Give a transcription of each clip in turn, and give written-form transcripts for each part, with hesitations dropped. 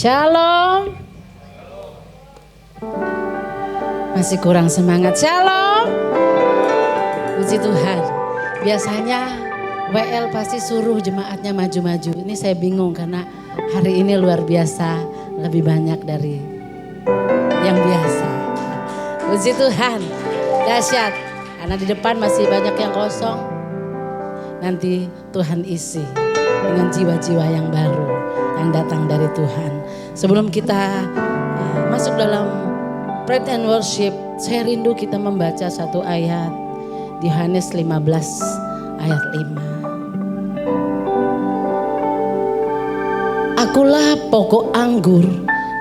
Shalom. Masih kurang semangat. Shalom. Puji Tuhan. Biasanya WL pasti suruh jemaatnya maju-maju. Ini saya bingung karena hari ini luar biasa, lebih banyak dari yang biasa. Puji Tuhan. Dahsyat. Karena di depan masih banyak yang kosong. Nanti Tuhan isi dengan jiwa-jiwa yang baru yang datang dari Tuhan. Sebelum kita masuk dalam praise and worship, saya rindu kita membaca satu ayat di Yohanes 15 ayat 5. Akulah pokok anggur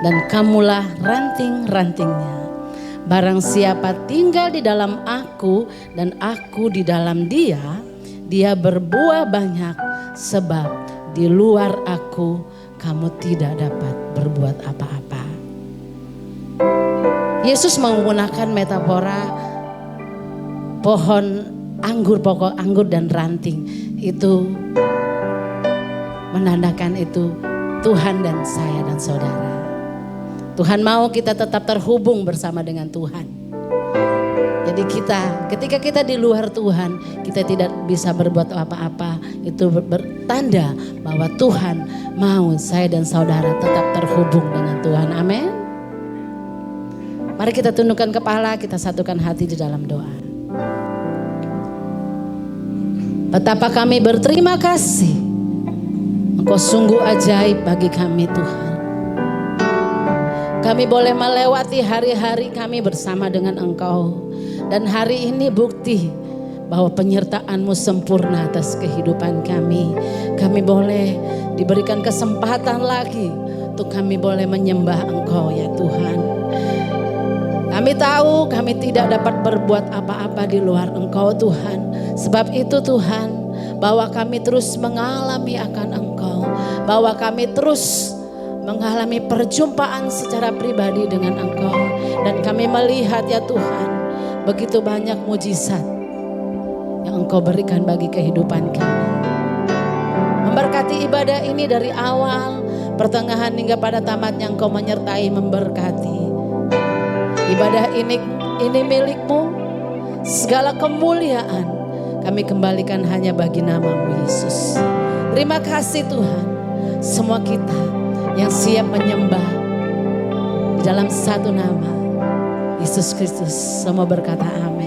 dan kamulah ranting-rantingnya. Barang siapa tinggal di dalam aku dan aku di dalam dia, dia berbuah banyak, sebab di luar aku kamu tidak dapat berbuat apa-apa. Yesus menggunakan metafora pohon anggur, pokok anggur dan ranting. Itu menandakan itu Tuhan dan saya dan saudara. Tuhan mau kita tetap terhubung bersama dengan Tuhan. Jadi ketika kita di luar Tuhan, kita tidak bisa berbuat apa-apa. Itu bertanda bahwa Tuhan mau saya dan saudara tetap terhubung dengan Tuhan. Amin. Mari kita tundukkan kepala, kita satukan hati di dalam doa. Betapa kami berterima kasih. Engkau sungguh ajaib bagi kami Tuhan. Kami boleh melewati hari-hari kami bersama dengan Engkau. Dan hari ini bukti bahwa penyertaan-Mu sempurna atas kehidupan kami. Kami boleh diberikan kesempatan lagi untuk kami boleh menyembah Engkau ya Tuhan. Kami tahu kami tidak dapat berbuat apa-apa di luar Engkau Tuhan. Sebab itu Tuhan, bahwa kami terus mengalami akan Engkau. Bahwa kami terus mengalami perjumpaan secara pribadi dengan Engkau. Dan kami melihat ya Tuhan, begitu banyak mujizat yang Engkau berikan bagi kehidupan kami. Memberkati ibadah ini dari awal, pertengahan hingga pada tamatnya Engkau menyertai memberkati. Ibadah ini milik-Mu, segala kemuliaan kami kembalikan hanya bagi nama-Mu Yesus. Terima kasih Tuhan, semua kita yang siap menyembah di dalam satu nama Yesus Kristus, semua berkata amin.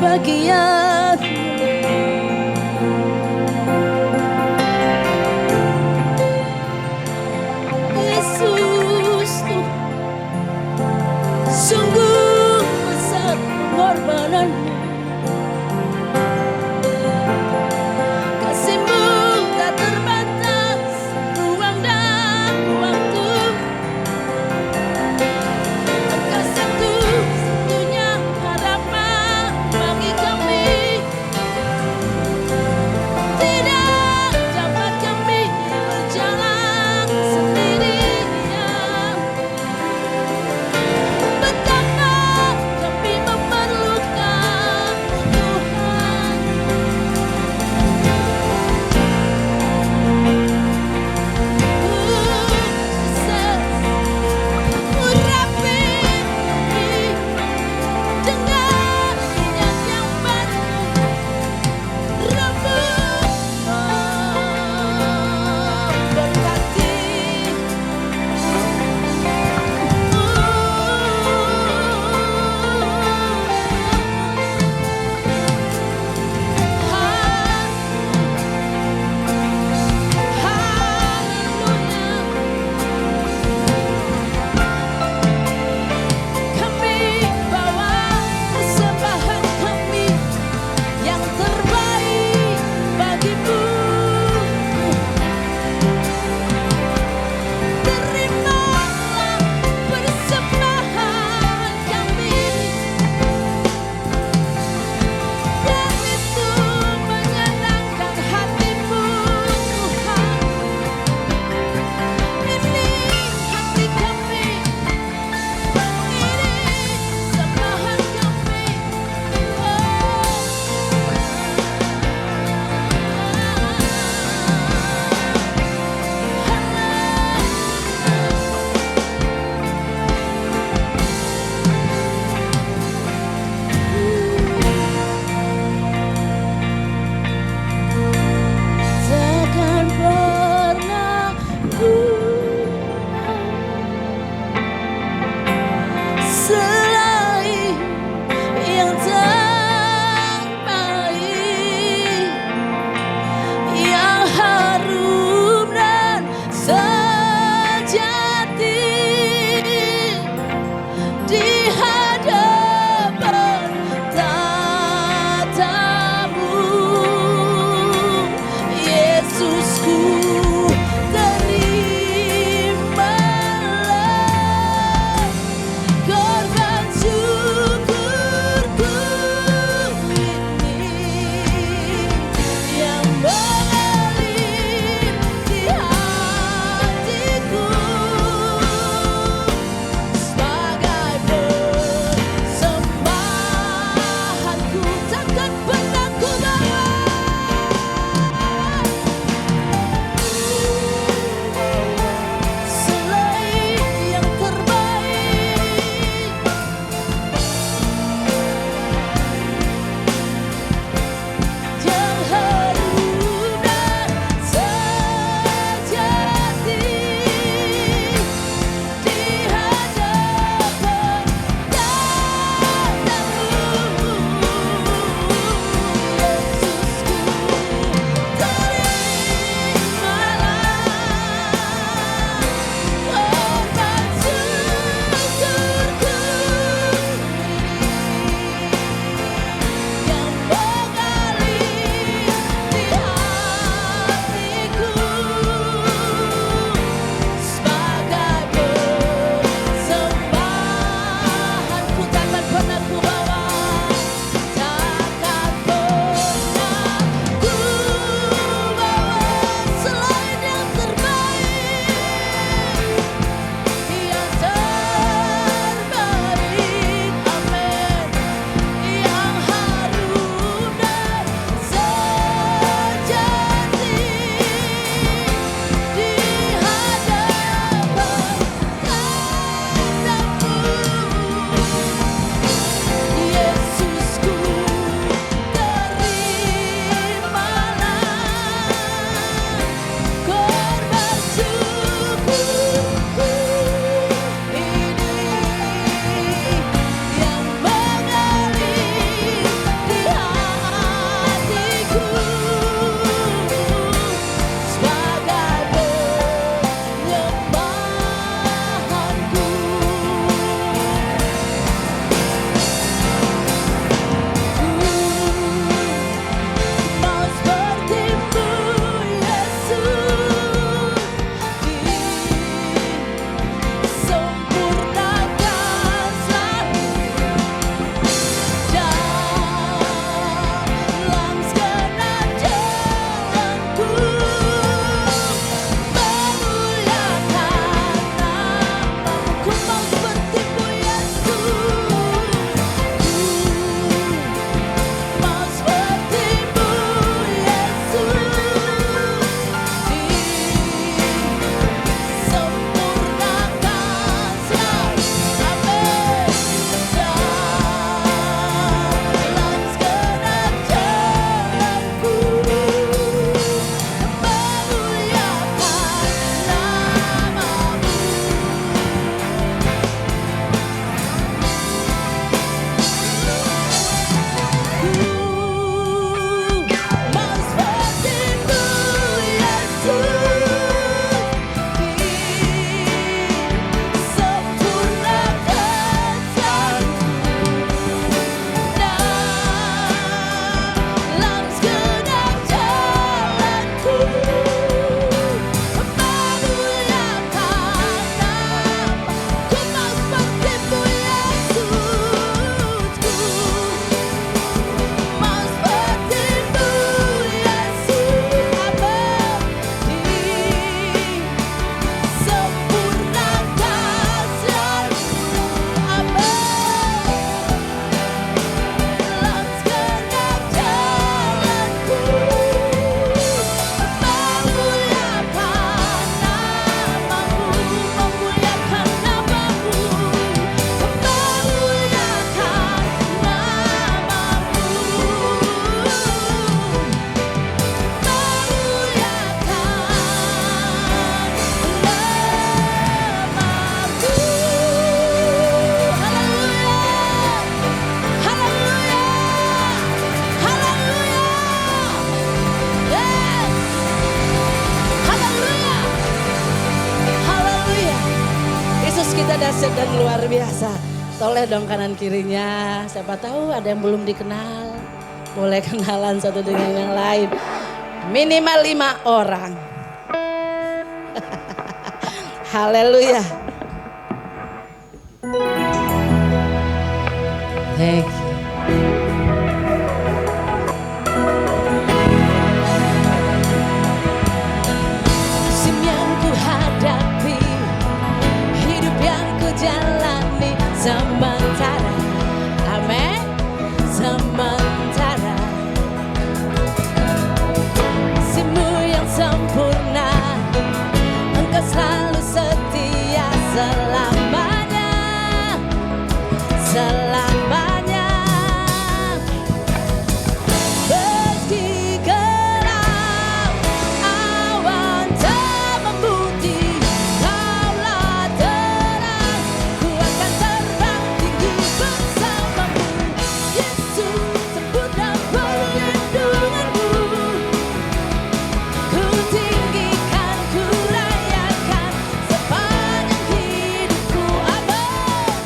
bagian. Yesus Tuhan, sungguh besar pengorbananmu. Kasih-Mu tak terbatas, ruang dan waktu. Engkau satu-satunya harapan bagi kami. Tidak dapat kami berjalan sendirian. Betapa kami memerlukan dan luar biasa. Toleh dong kanan kirinya. Siapa tahu ada yang belum dikenal. Boleh kenalan satu dengan yang lain. Minimal 5 orang. Haleluya. Thank you. Musim yang ku hadapi, hidup yang ku jalani sementara. Amin. Sementara. Musimmu yang sempurna, Engkau selalu setia selamanya. Selamanya. Meski gelap, awan tak memutih, Kaulah terang, ku akan terbang tinggi bersamamu. Yesus, sempurna perlindunganmu, ku tinggikan, ku rayakan sepanjang hidupku. Amin.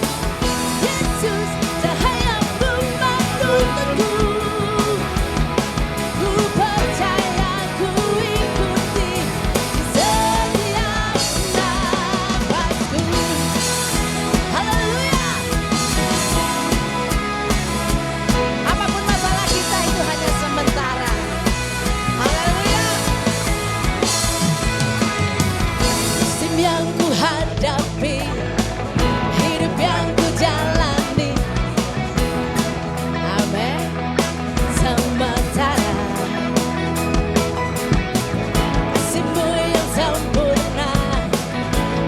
Yesus, cahayamu menuntunku, ku percaya, ku ikuti setiap nafasku. Haleluya. Apapun masalah kita itu hanya sementara. Haleluya. Musim yang ku hadapi, hidup yang ku jalani. Amin. Sementara. Kasih-Mu yang sempurna,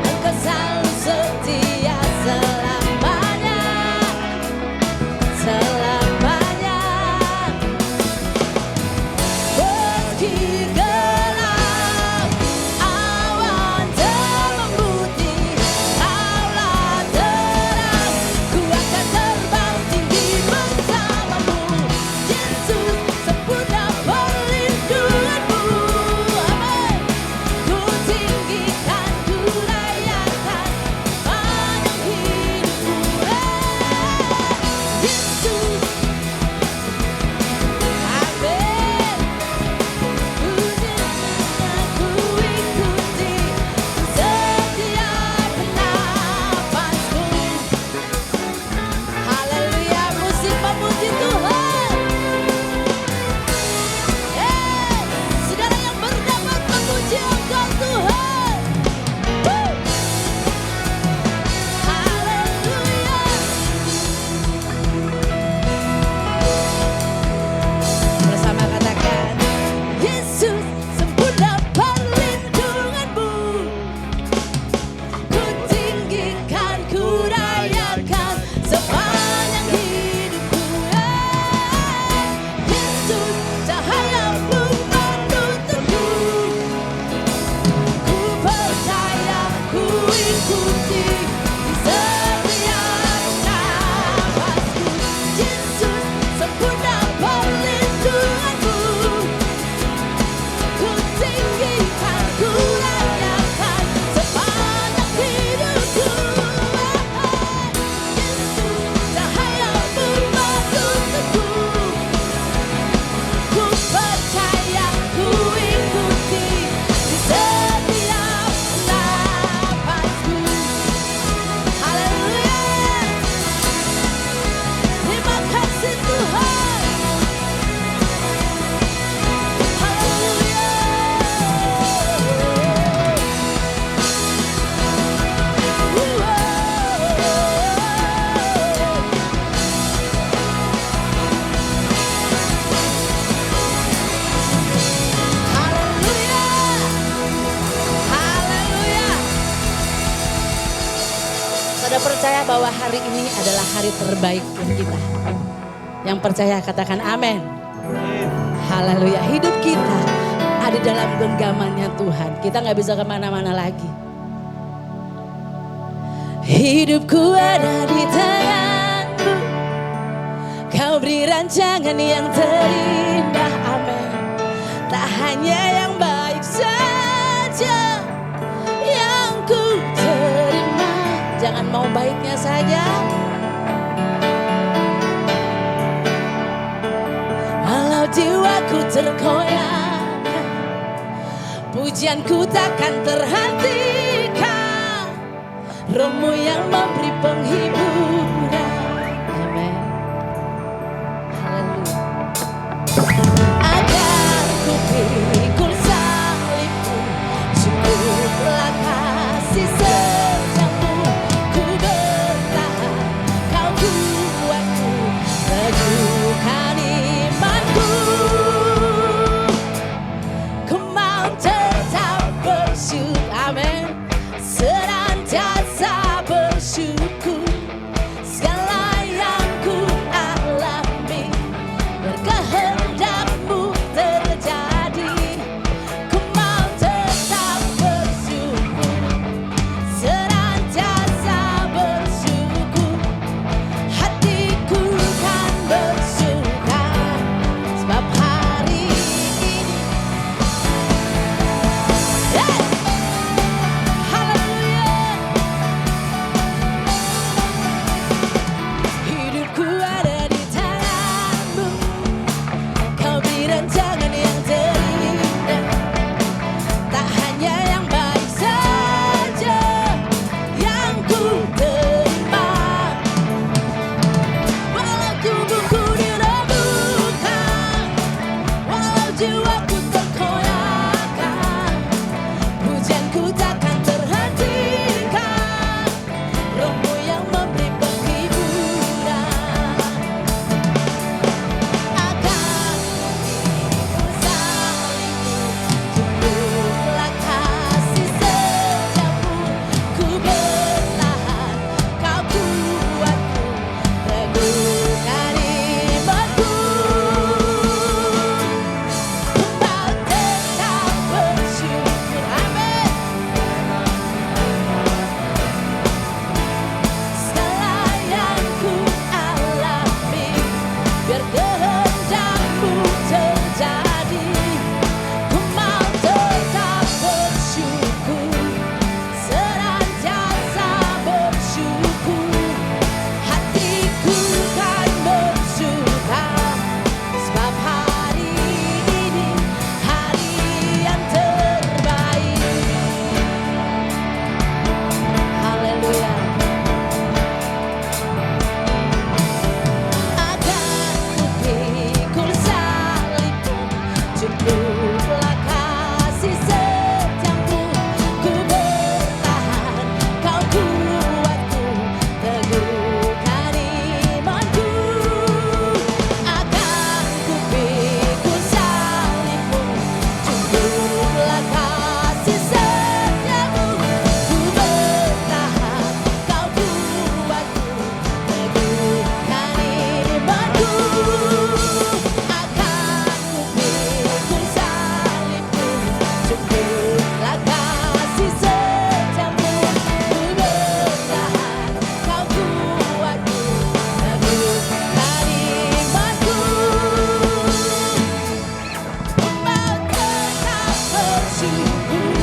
Engkau selalu setia selamanya. Selamanya. Meski gelap, awan tak memutih, Kaulah terang, ku akan terbang tinggi bersamamu. Yesus, sempurna perlindunganmu. Amin. Ku tinggikan, ku rayakan sepanjang hidupku. Yesus. Amin. Ku dengar, ku ikuti setiap nafasku. Haleluya, musik memuji Tuhan. Saudara yang berdapat memuji Engkau Tuhan. Haleluya. Bersama katakan, Yesus, sempurna perlindunganmu, ku tinggikan, ku rayakan sepanjang hidupku. Yesus, cahayamu menuntunku, ku percaya, ku ikuti di setiap nafasku. Yesus, sempurna perlindunganmu, ku tinggikan, ku rayakan sepanjang hidupku. Yesus, cahayamu menuntunku, ku percaya, ku ikuti di setiap nafasku. Haleluya. Terima kasih Tuhan. Haleluya. Haleluya. Haleluya. Saudara percaya bahwa hari ini adalah hari terbaik buat kita. Yang percaya katakan amin. Haleluya. Hidup kita ada dalam genggamannya Tuhan. Kita gak bisa kemana-mana lagi. Hidupku ada di tangan-Mu, Kau beri rancangan yang terindah. Amin. Tak hanya yang baik saja yang ku terima. Jangan Tuhan mau baiknya saja. Walau jiwaku terkoyak, pujianku takkan terhentikan. Rohmu yang memberi penghiburan. Amin. Haleluya. Agar ku pikul salibmu, cukuplah kasih setiamu. Ku bertahan, kau kuatku, teguhkan imanku. Ku mau tetap bersyukur, amin, senantiasa bersyukur. Segala yang ku alami berkehendakmu terjadi. Ku mau tetap bersyukur, senantiasa bersyukur. Hatiku kan bersuka sebab hari ini. Hey! Haleluya. Hidupku ada di tanganmu, kau beri rancangan yang terindah. Tak hanya yang baik saja yang ku terima. Walau tubuhku dirembukan, walau jiwaku terkoyakkan, pujianku takkan terhentikan. Rohmu yang memberi penghiburan. Akan salibmu, cukuplah kasih setiamu. Ku bertahan, kau kuatku, teguhkan imanku. Ku mau tetap bersyukur, amin. Segala yang ku alami biar kehendakmu terjadi. Ku mau tetap bersyukur, senantiasa bersyukur. Hatiku kan bersuka sebab hari ini hari yang terbaik. Haleluya. Agar ku pikul salibmu, cukuplah kasih setiamu. Ku bertahan, kau kuatku, teguhkan imanku. Agar ku pikul salibmu, cukuplah kasih setiamu. Ku bertahan, kau kuatku, teguhkan imanku. Akan ku pikul salibmu, cukuplah kasih setiamu. Ku bertahan, kau kuatku, teguhkan imanku. Ku mau tetap bersyukur,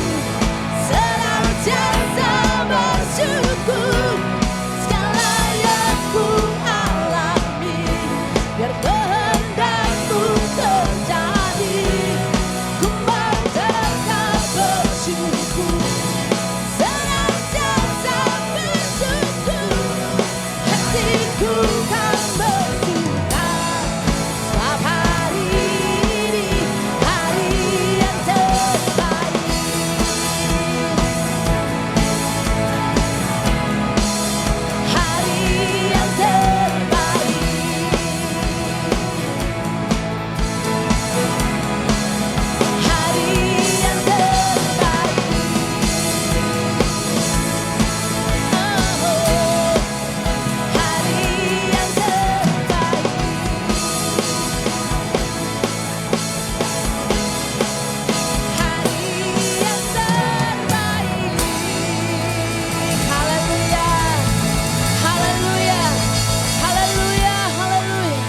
senantiasa bersyukur. Segala yang ku alami biar kehendakmu terjadi. Ku mau tetap bersyukur, senantiasa bersyukur. Hatiku kan berduka sebab hari ini hari yang terbaik. Hari yang terbaik. Hari yang terbaik. Oh, hari yang terbaik. Hari yang terbaik. Haleluya. Haleluya. Haleluya. Haleluya.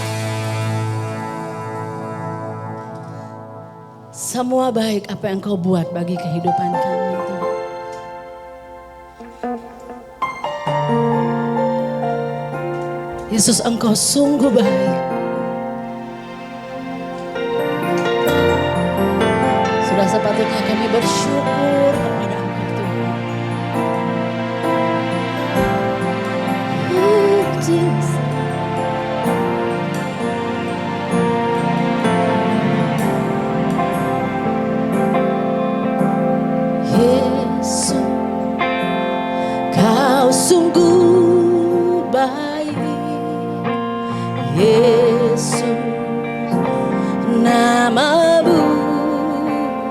Semua baik apa yang kau buat bagi kehidupan kami, Tuhan. Yesus, Engkau sungguh baik. Sudah sepatutnya kami bersyukur kepada Engkau Tuhan. Jesus. Yesus, Kau sungguh baik. Yesus, nama-Mu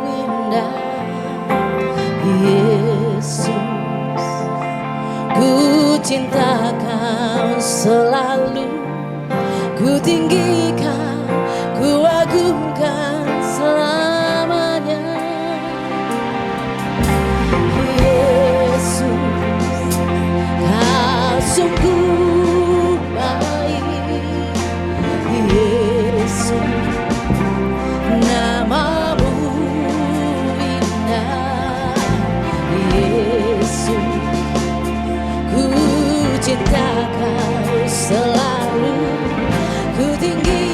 indah. Yesus, ku cinta Kau selalu, ku tinggikan, ku agungkan selamanya. Yesus, Kau sungguh baik. Yesus, nama-Mu indah. Yesus, ku cinta Kau selalu, ku tinggi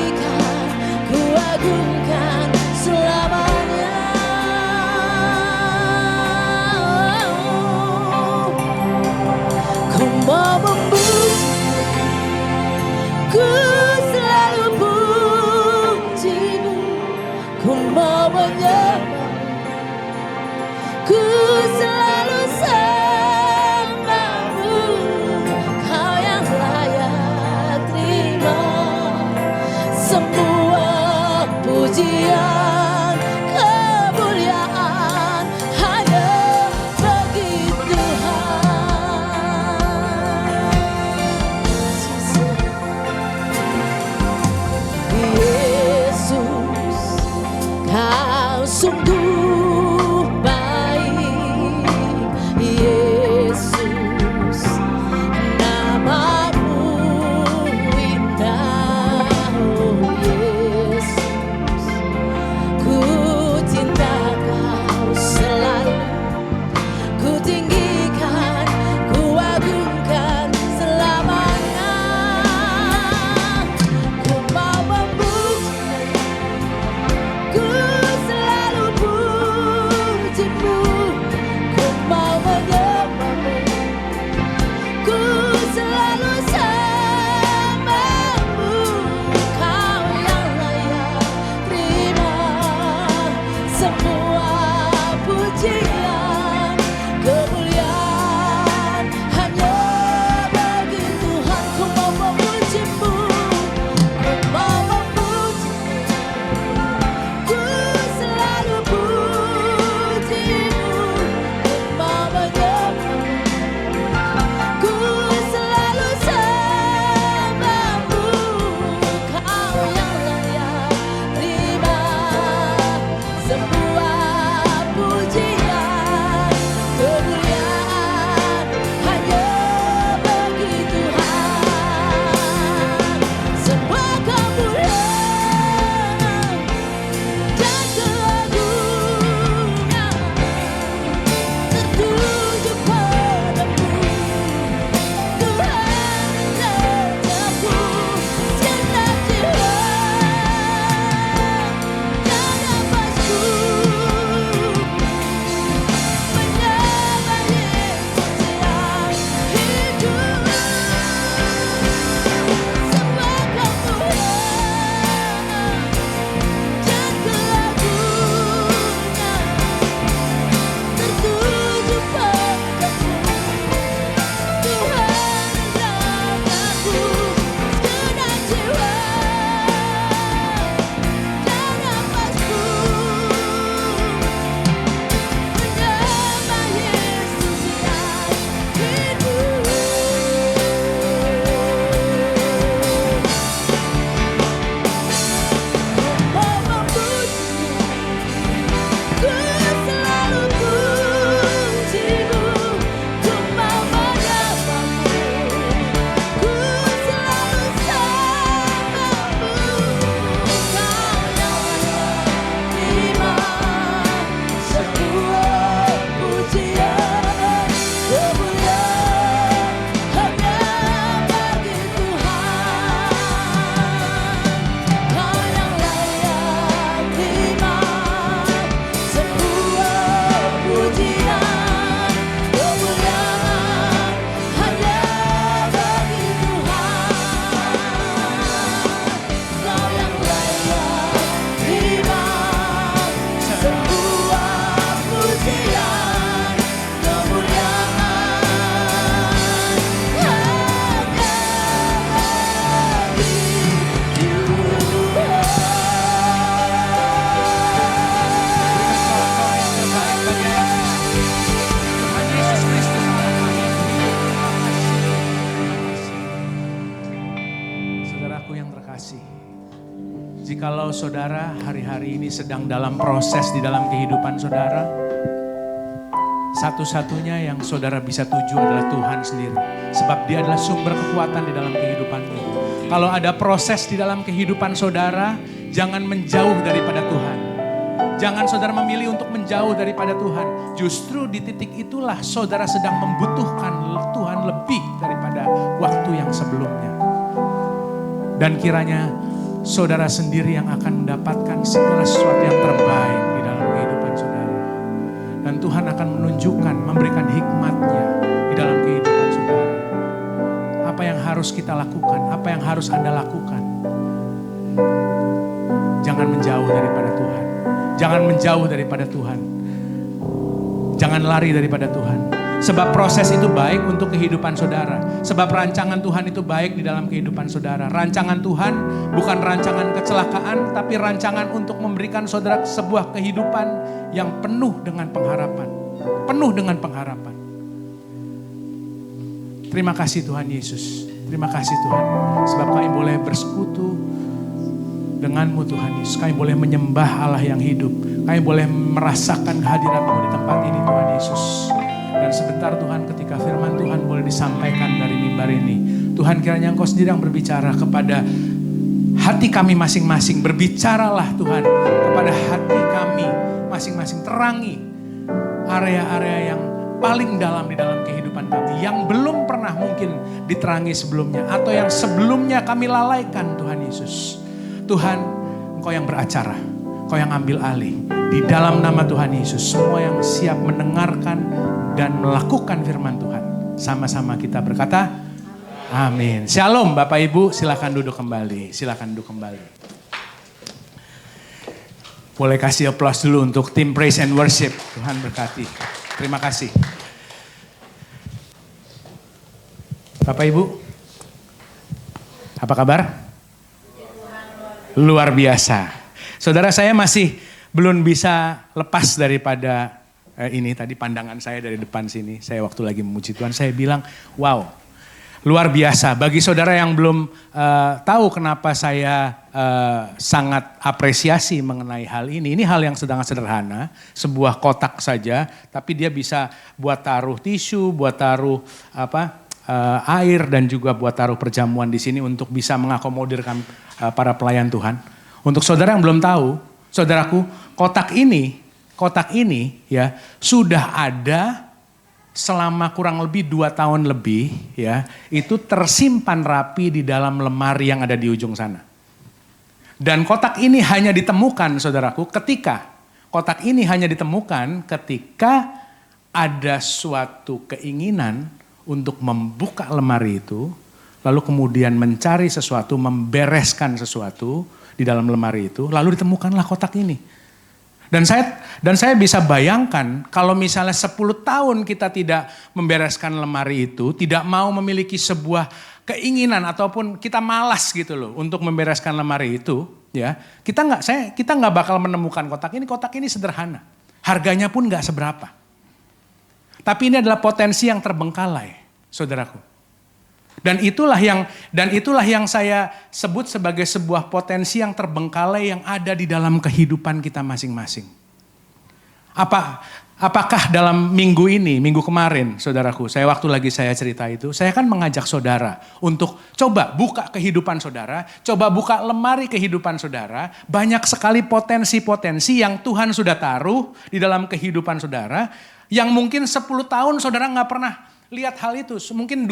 Kalau saudara hari-hari ini sedang dalam proses di dalam kehidupan saudara, satu-satunya yang saudara bisa tuju adalah Tuhan sendiri. Sebab Dia adalah sumber kekuatan di dalam kehidupanmu. Kalau ada proses di dalam kehidupan saudara, jangan menjauh daripada Tuhan. Jangan saudara memilih untuk menjauh daripada Tuhan. Justru di titik itulah saudara sedang membutuhkan Tuhan lebih daripada waktu yang sebelumnya. Dan kiranya saudara sendiri yang akan mendapatkan segala sesuatu yang terbaik di dalam kehidupan saudara. Dan Tuhan akan menunjukkan, memberikan hikmat-Nya di dalam kehidupan saudara. Apa yang harus kita lakukan, apa yang harus Anda lakukan. Jangan menjauh daripada Tuhan. Jangan menjauh daripada Tuhan. Jangan lari daripada Tuhan. Sebab proses itu baik untuk kehidupan saudara. Sebab rancangan Tuhan itu baik di dalam kehidupan saudara. Rancangan Tuhan bukan rancangan kecelakaan, tapi rancangan untuk memberikan saudara sebuah kehidupan yang penuh dengan pengharapan. Penuh dengan pengharapan. Terima kasih Tuhan Yesus. Terima kasih Tuhan. Sebab kami boleh bersekutu dengan-Mu Tuhan Yesus. Kami boleh menyembah Allah yang hidup. Kami boleh merasakan hadirat-Mu di tempat ini Tuhan Yesus. Dan sebentar Tuhan, ketika firman Tuhan boleh disampaikan dari mimbar ini, Tuhan kiranya Engkau sendiri yang berbicara kepada hati kami masing-masing. Berbicaralah Tuhan kepada hati kami masing-masing. Terangi area-area yang paling dalam di dalam kehidupan kami, yang belum pernah mungkin diterangi sebelumnya, atau yang sebelumnya kami lalaikan Tuhan Yesus. Tuhan, Engkau yang beracara, Engkau yang ambil alih. Di dalam nama Tuhan Yesus, semua yang siap mendengarkan dan melakukan firman Tuhan, sama-sama kita berkata, amin. Shalom Bapak Ibu, silakan duduk kembali. Silakan duduk kembali. Boleh kasih aplaus dulu untuk tim Praise and Worship. Tuhan berkati. Terima kasih. Bapak Ibu, apa kabar? Luar biasa. Saudara, saya masih belum bisa lepas daripada ini tadi pandangan saya dari depan sini. Saya waktu lagi memuji Tuhan, saya bilang, wow, luar biasa. Bagi saudara yang belum tahu kenapa saya sangat apresiasi mengenai hal ini hal yang sangat sederhana, sebuah kotak saja, tapi dia bisa buat taruh tisu, buat taruh air, dan juga buat taruh perjamuan di sini untuk bisa mengakomodirkan para pelayan Tuhan. Untuk saudara yang belum tahu, saudaraku, kotak ini ya sudah ada selama kurang lebih 2 tahun lebih ya. Itu tersimpan rapi di dalam lemari yang ada di ujung sana. Dan kotak ini hanya ditemukan saudaraku ketika ada suatu keinginan untuk membuka lemari itu, lalu kemudian mencari sesuatu, membereskan sesuatu di dalam lemari itu, lalu ditemukanlah kotak ini. Dan saya bisa bayangkan kalau misalnya 10 tahun kita tidak membereskan lemari itu, tidak mau memiliki sebuah keinginan ataupun kita malas gitu loh untuk membereskan lemari itu, ya. Kita nggak bakal menemukan kotak ini. Kotak ini sederhana. Harganya pun nggak seberapa. Tapi ini adalah potensi yang terbengkalai, saudaraku. Dan itulah yang saya sebut sebagai sebuah potensi yang terbengkalai yang ada di dalam kehidupan kita masing-masing. Apakah dalam minggu kemarin, saudaraku, waktu saya cerita itu, saya kan mengajak saudara untuk coba buka kehidupan saudara, coba buka lemari kehidupan saudara. Banyak sekali potensi-potensi yang Tuhan sudah taruh di dalam kehidupan saudara, yang mungkin 10 tahun saudara nggak pernah lihat hal itu. Mungkin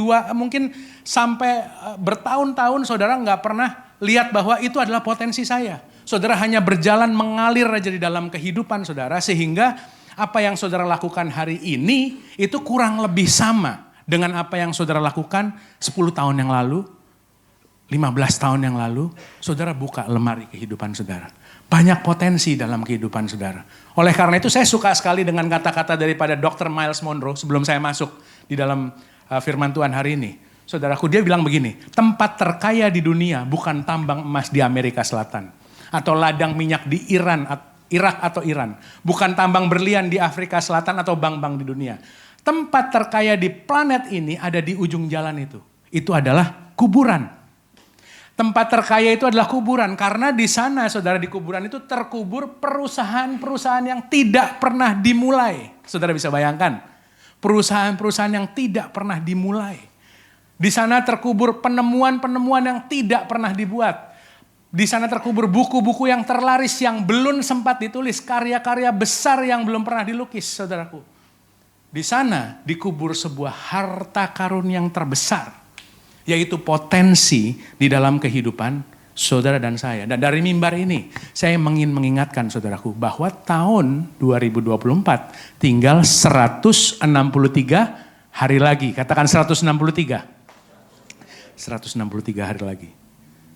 sampai bertahun-tahun saudara nggak pernah lihat bahwa itu adalah potensi saya. Saudara hanya berjalan mengalir aja di dalam kehidupan saudara, sehingga apa yang saudara lakukan hari ini itu kurang lebih sama dengan apa yang saudara lakukan 10 tahun yang lalu, 15 tahun yang lalu. Saudara buka lemari kehidupan saudara. Banyak potensi dalam kehidupan saudara. Oleh karena itu saya suka sekali dengan kata-kata daripada Dr. Miles Monroe sebelum saya masuk di dalam firman Tuhan hari ini. Saudaraku, dia bilang begini, tempat terkaya di dunia bukan tambang emas di Amerika Selatan, atau ladang minyak di Irak atau Iran. Bukan tambang berlian di Afrika Selatan atau bank-bank di dunia. Tempat terkaya di planet ini ada di ujung jalan itu. Itu adalah kuburan. Tempat terkaya itu adalah kuburan. Karena di sana saudara, di kuburan itu terkubur perusahaan-perusahaan yang tidak pernah dimulai. Saudara bisa bayangkan. Perusahaan-perusahaan yang tidak pernah dimulai. Di sana terkubur penemuan-penemuan yang tidak pernah dibuat. Di sana terkubur buku-buku yang terlaris yang belum sempat ditulis. Karya-karya besar yang belum pernah dilukis, saudaraku. Di sana dikubur sebuah harta karun yang terbesar. Yaitu potensi di dalam kehidupan saudara dan saya. Dan dari mimbar ini saya ingin mengingatkan saudaraku bahwa tahun 2024 tinggal 163 hari lagi. Katakan 163. 163 hari lagi.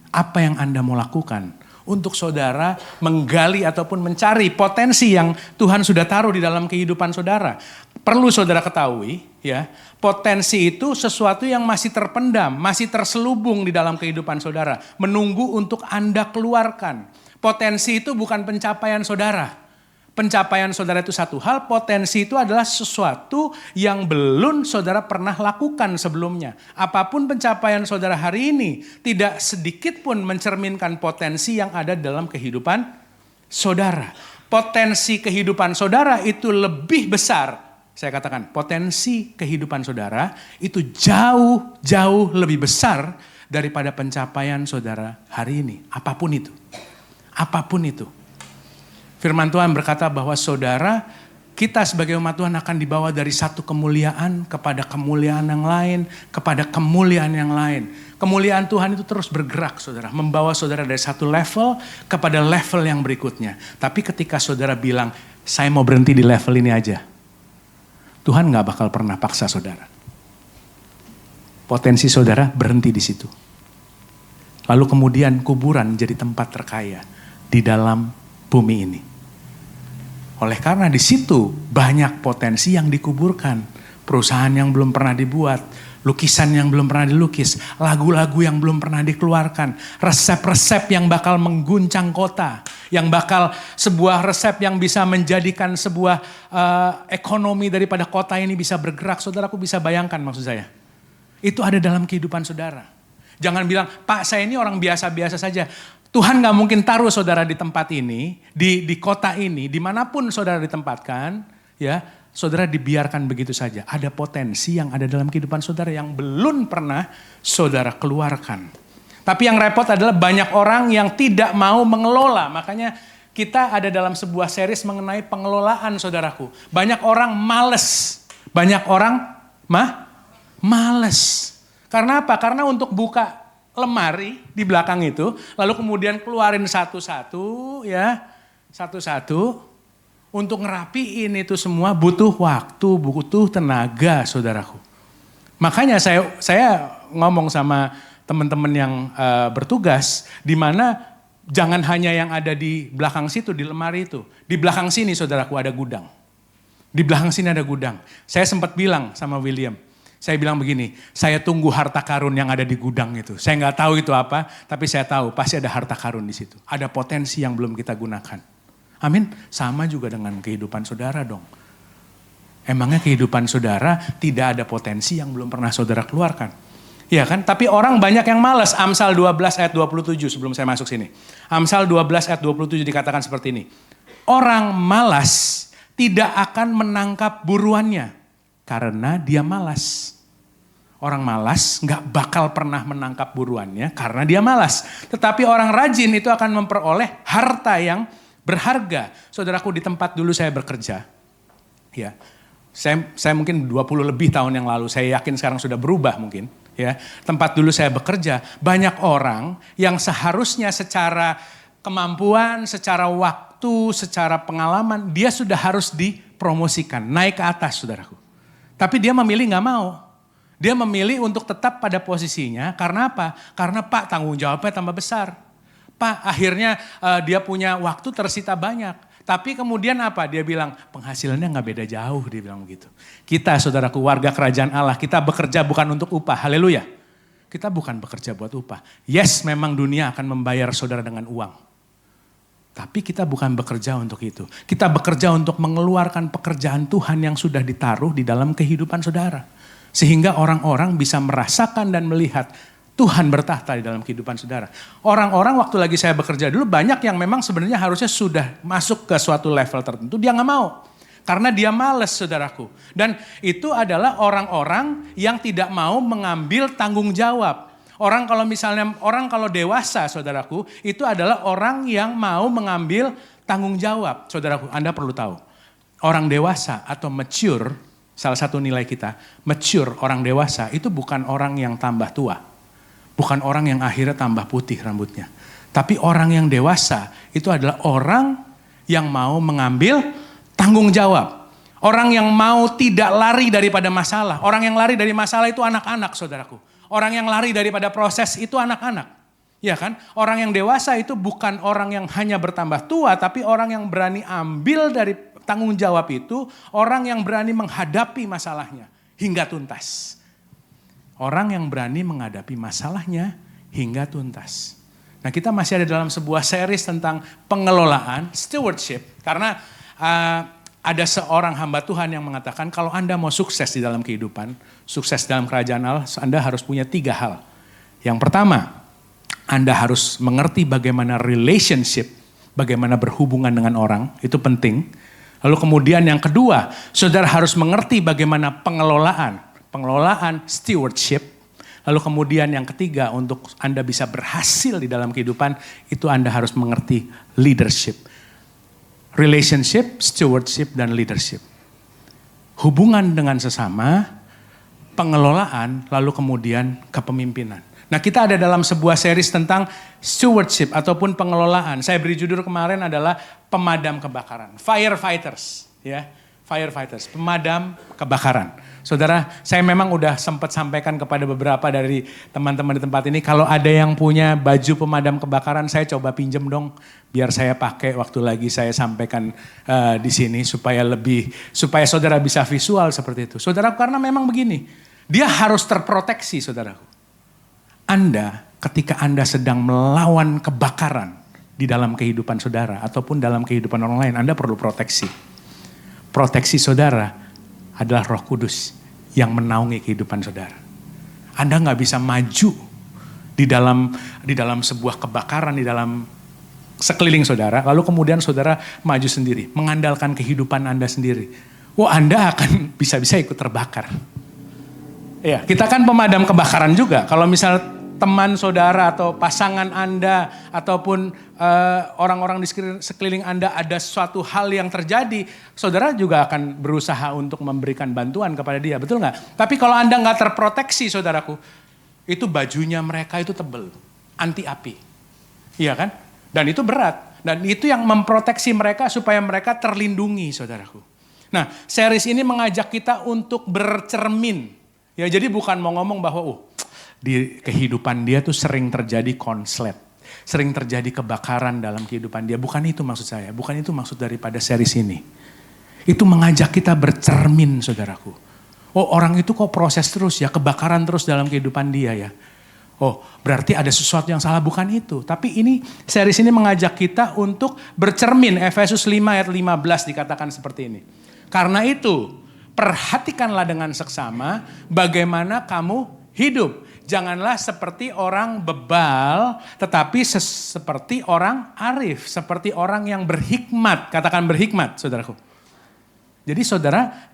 Apa yang Anda mau lakukan untuk saudara menggali ataupun mencari potensi yang Tuhan sudah taruh di dalam kehidupan saudara? Perlu saudara ketahui ya, potensi itu sesuatu yang masih terpendam, masih terselubung di dalam kehidupan saudara, menunggu untuk Anda keluarkan. Potensi itu bukan pencapaian saudara. Pencapaian saudara itu satu hal, potensi itu adalah sesuatu yang belum saudara pernah lakukan sebelumnya. Apapun pencapaian saudara hari ini, tidak sedikit pun mencerminkan potensi yang ada dalam kehidupan saudara. Potensi kehidupan saudara itu lebih besar. Saya katakan potensi kehidupan saudara itu jauh lebih besar daripada pencapaian saudara hari ini. Apapun itu. Apapun itu. Firman Tuhan berkata bahwa saudara, kita sebagai umat Tuhan akan dibawa dari satu kemuliaan kepada kemuliaan yang lain, kepada kemuliaan yang lain. Kemuliaan Tuhan itu terus bergerak saudara, membawa saudara dari satu level kepada level yang berikutnya. Tapi ketika saudara bilang, saya mau berhenti di level ini aja, Tuhan gak bakal pernah paksa saudara. Potensi saudara berhenti di situ. Lalu kemudian kuburan jadi tempat terkaya di dalam bumi ini. Oleh karena di situ banyak potensi yang dikuburkan. Perusahaan yang belum pernah dibuat, lukisan yang belum pernah dilukis, lagu-lagu yang belum pernah dikeluarkan, resep-resep yang bakal mengguncang kota, yang bakal sebuah resep yang bisa menjadikan sebuah ekonomi daripada kota ini bisa bergerak. Saudaraku bisa bayangkan maksud saya. Itu ada dalam kehidupan saudara. Jangan bilang, Pak saya ini orang biasa-biasa saja. Tuhan gak mungkin taruh saudara di tempat ini, di kota ini, dimanapun saudara ditempatkan, ya, saudara dibiarkan begitu saja. Ada potensi yang ada dalam kehidupan saudara yang belum pernah saudara keluarkan. Tapi yang repot adalah banyak orang yang tidak mau mengelola. Makanya kita ada dalam sebuah series mengenai pengelolaan saudaraku. Banyak orang males. Banyak orang males. Karena apa? Karena untuk buka lemari di belakang itu, lalu kemudian keluarin satu-satu ya, satu-satu untuk ngerapiin itu semua butuh waktu, butuh tenaga saudaraku. Makanya saya ngomong sama teman-teman yang bertugas, di mana jangan hanya yang ada di belakang situ, di lemari itu. Di belakang sini saudaraku ada gudang. Di belakang sini ada gudang. Saya sempat bilang sama William, saya bilang begini, saya tunggu harta karun yang ada di gudang itu. Saya nggak tahu itu apa, tapi saya tahu pasti ada harta karun di situ. Ada potensi yang belum kita gunakan. Amin. Sama juga dengan kehidupan saudara dong. Emangnya kehidupan saudara tidak ada potensi yang belum pernah saudara keluarkan? Iya kan? Tapi orang banyak yang malas. Amsal 12 ayat 27 sebelum saya masuk sini. Amsal 12 ayat 27 dikatakan seperti ini. Orang malas tidak akan menangkap buruannya karena dia malas. Orang malas gak bakal pernah menangkap buruannya karena dia malas. Tetapi orang rajin itu akan memperoleh harta yang berharga. Saudaraku, di tempat dulu saya bekerja. Ya, saya mungkin 20 lebih tahun yang lalu. Saya yakin sekarang sudah berubah mungkin. Ya, tempat dulu saya bekerja. Banyak orang yang seharusnya secara kemampuan, secara waktu, secara pengalaman. Dia sudah harus dipromosikan. Naik ke atas saudaraku. Tapi dia memilih gak mau. Dia memilih untuk tetap pada posisinya karena apa? Karena Pak tanggung jawabnya tambah besar. Pak akhirnya dia punya waktu tersita banyak. Tapi kemudian apa? Dia bilang penghasilannya gak beda jauh, dia bilang begitu. Kita saudaraku warga kerajaan Allah, kita bekerja bukan untuk upah, haleluya. Kita bukan bekerja buat upah. Yes memang dunia akan membayar saudara dengan uang. Tapi kita bukan bekerja untuk itu. Kita bekerja untuk mengeluarkan pekerjaan Tuhan yang sudah ditaruh di dalam kehidupan saudara. Sehingga orang-orang bisa merasakan dan melihat Tuhan bertahta di dalam kehidupan saudara. Orang-orang waktu lagi saya bekerja dulu banyak yang memang sebenarnya harusnya sudah masuk ke suatu level tertentu. Dia gak mau. Karena dia males saudaraku. Dan itu adalah orang-orang yang tidak mau mengambil tanggung jawab. Orang kalau dewasa saudaraku itu adalah orang yang mau mengambil tanggung jawab. Saudaraku, Anda perlu tahu. Orang dewasa atau mature, salah satu nilai kita, mature orang dewasa itu bukan orang yang tambah tua. Bukan orang yang akhirnya tambah putih rambutnya. Tapi orang yang dewasa itu adalah orang yang mau mengambil tanggung jawab. Orang yang mau tidak lari daripada masalah. Orang yang lari dari masalah itu anak-anak saudaraku. Orang yang lari daripada proses itu anak-anak. Ya kan? Orang yang dewasa itu bukan orang yang hanya bertambah tua. Tapi orang yang berani ambil dari tanggung jawab itu. Orang yang berani menghadapi masalahnya hingga tuntas. Orang yang berani menghadapi masalahnya hingga tuntas. Nah, kita masih ada dalam sebuah series tentang pengelolaan, stewardship. Karena ada seorang hamba Tuhan yang mengatakan kalau Anda mau sukses di dalam kehidupan, sukses dalam kerajaan Allah, Anda harus punya 3 hal. Yang pertama, Anda harus mengerti bagaimana relationship, bagaimana berhubungan dengan orang, itu penting. Lalu kemudian yang kedua, saudara harus mengerti bagaimana pengelolaan stewardship. Lalu kemudian yang ketiga, untuk Anda bisa berhasil di dalam kehidupan, itu Anda harus mengerti leadership. Relationship, stewardship, dan leadership. Hubungan dengan sesama, pengelolaan, lalu kemudian kepemimpinan. Nah, kita ada dalam sebuah series tentang stewardship ataupun pengelolaan. Saya beri judul kemarin adalah pemadam kebakaran. Firefighters, ya. Firefighters, pemadam kebakaran. Saudara, saya memang udah sempat sampaikan kepada beberapa dari teman-teman di tempat ini, kalau ada yang punya baju pemadam kebakaran, saya coba pinjem dong, biar saya pakai waktu lagi saya sampaikan di sini supaya saudara bisa visual seperti itu. Saudara, karena memang begini, dia harus terproteksi, saudaraku. Ketika Anda sedang melawan kebakaran di dalam kehidupan saudara ataupun dalam kehidupan orang lain, Anda perlu proteksi. Proteksi saudara adalah Roh Kudus yang menaungi kehidupan saudara. Anda gak bisa maju di dalam sebuah kebakaran, di dalam sekeliling saudara, lalu kemudian saudara maju sendiri, mengandalkan kehidupan Anda sendiri. Anda akan bisa-bisa ikut terbakar. Ya, kita kan pemadam kebakaran juga. Kalau misal teman saudara atau pasangan Anda ataupun orang-orang di sekeliling Anda ada suatu hal yang terjadi, saudara juga akan berusaha untuk memberikan bantuan kepada dia, betul nggak? Tapi kalau Anda nggak terproteksi, saudaraku, itu bajunya mereka itu tebal, anti api, iya kan? Dan itu berat, dan itu yang memproteksi mereka supaya mereka terlindungi, saudaraku. Nah, series ini mengajak kita untuk bercermin, ya. Jadi bukan mau ngomong bahwa di kehidupan dia tuh sering terjadi konslet. Sering terjadi kebakaran dalam kehidupan dia. Bukan itu maksud saya. Bukan itu maksud daripada series ini. Itu mengajak kita bercermin, saudaraku. Orang itu kok proses terus ya. Kebakaran terus dalam kehidupan dia ya. Berarti ada sesuatu yang salah. Bukan itu. Tapi series ini mengajak kita untuk bercermin. Efesus 5 ayat 15 dikatakan seperti ini. Karena itu, perhatikanlah dengan seksama bagaimana kamu hidup. Janganlah seperti orang bebal, tetapi seperti orang arif, seperti orang yang berhikmat. Katakan berhikmat, saudaraku. Jadi saudara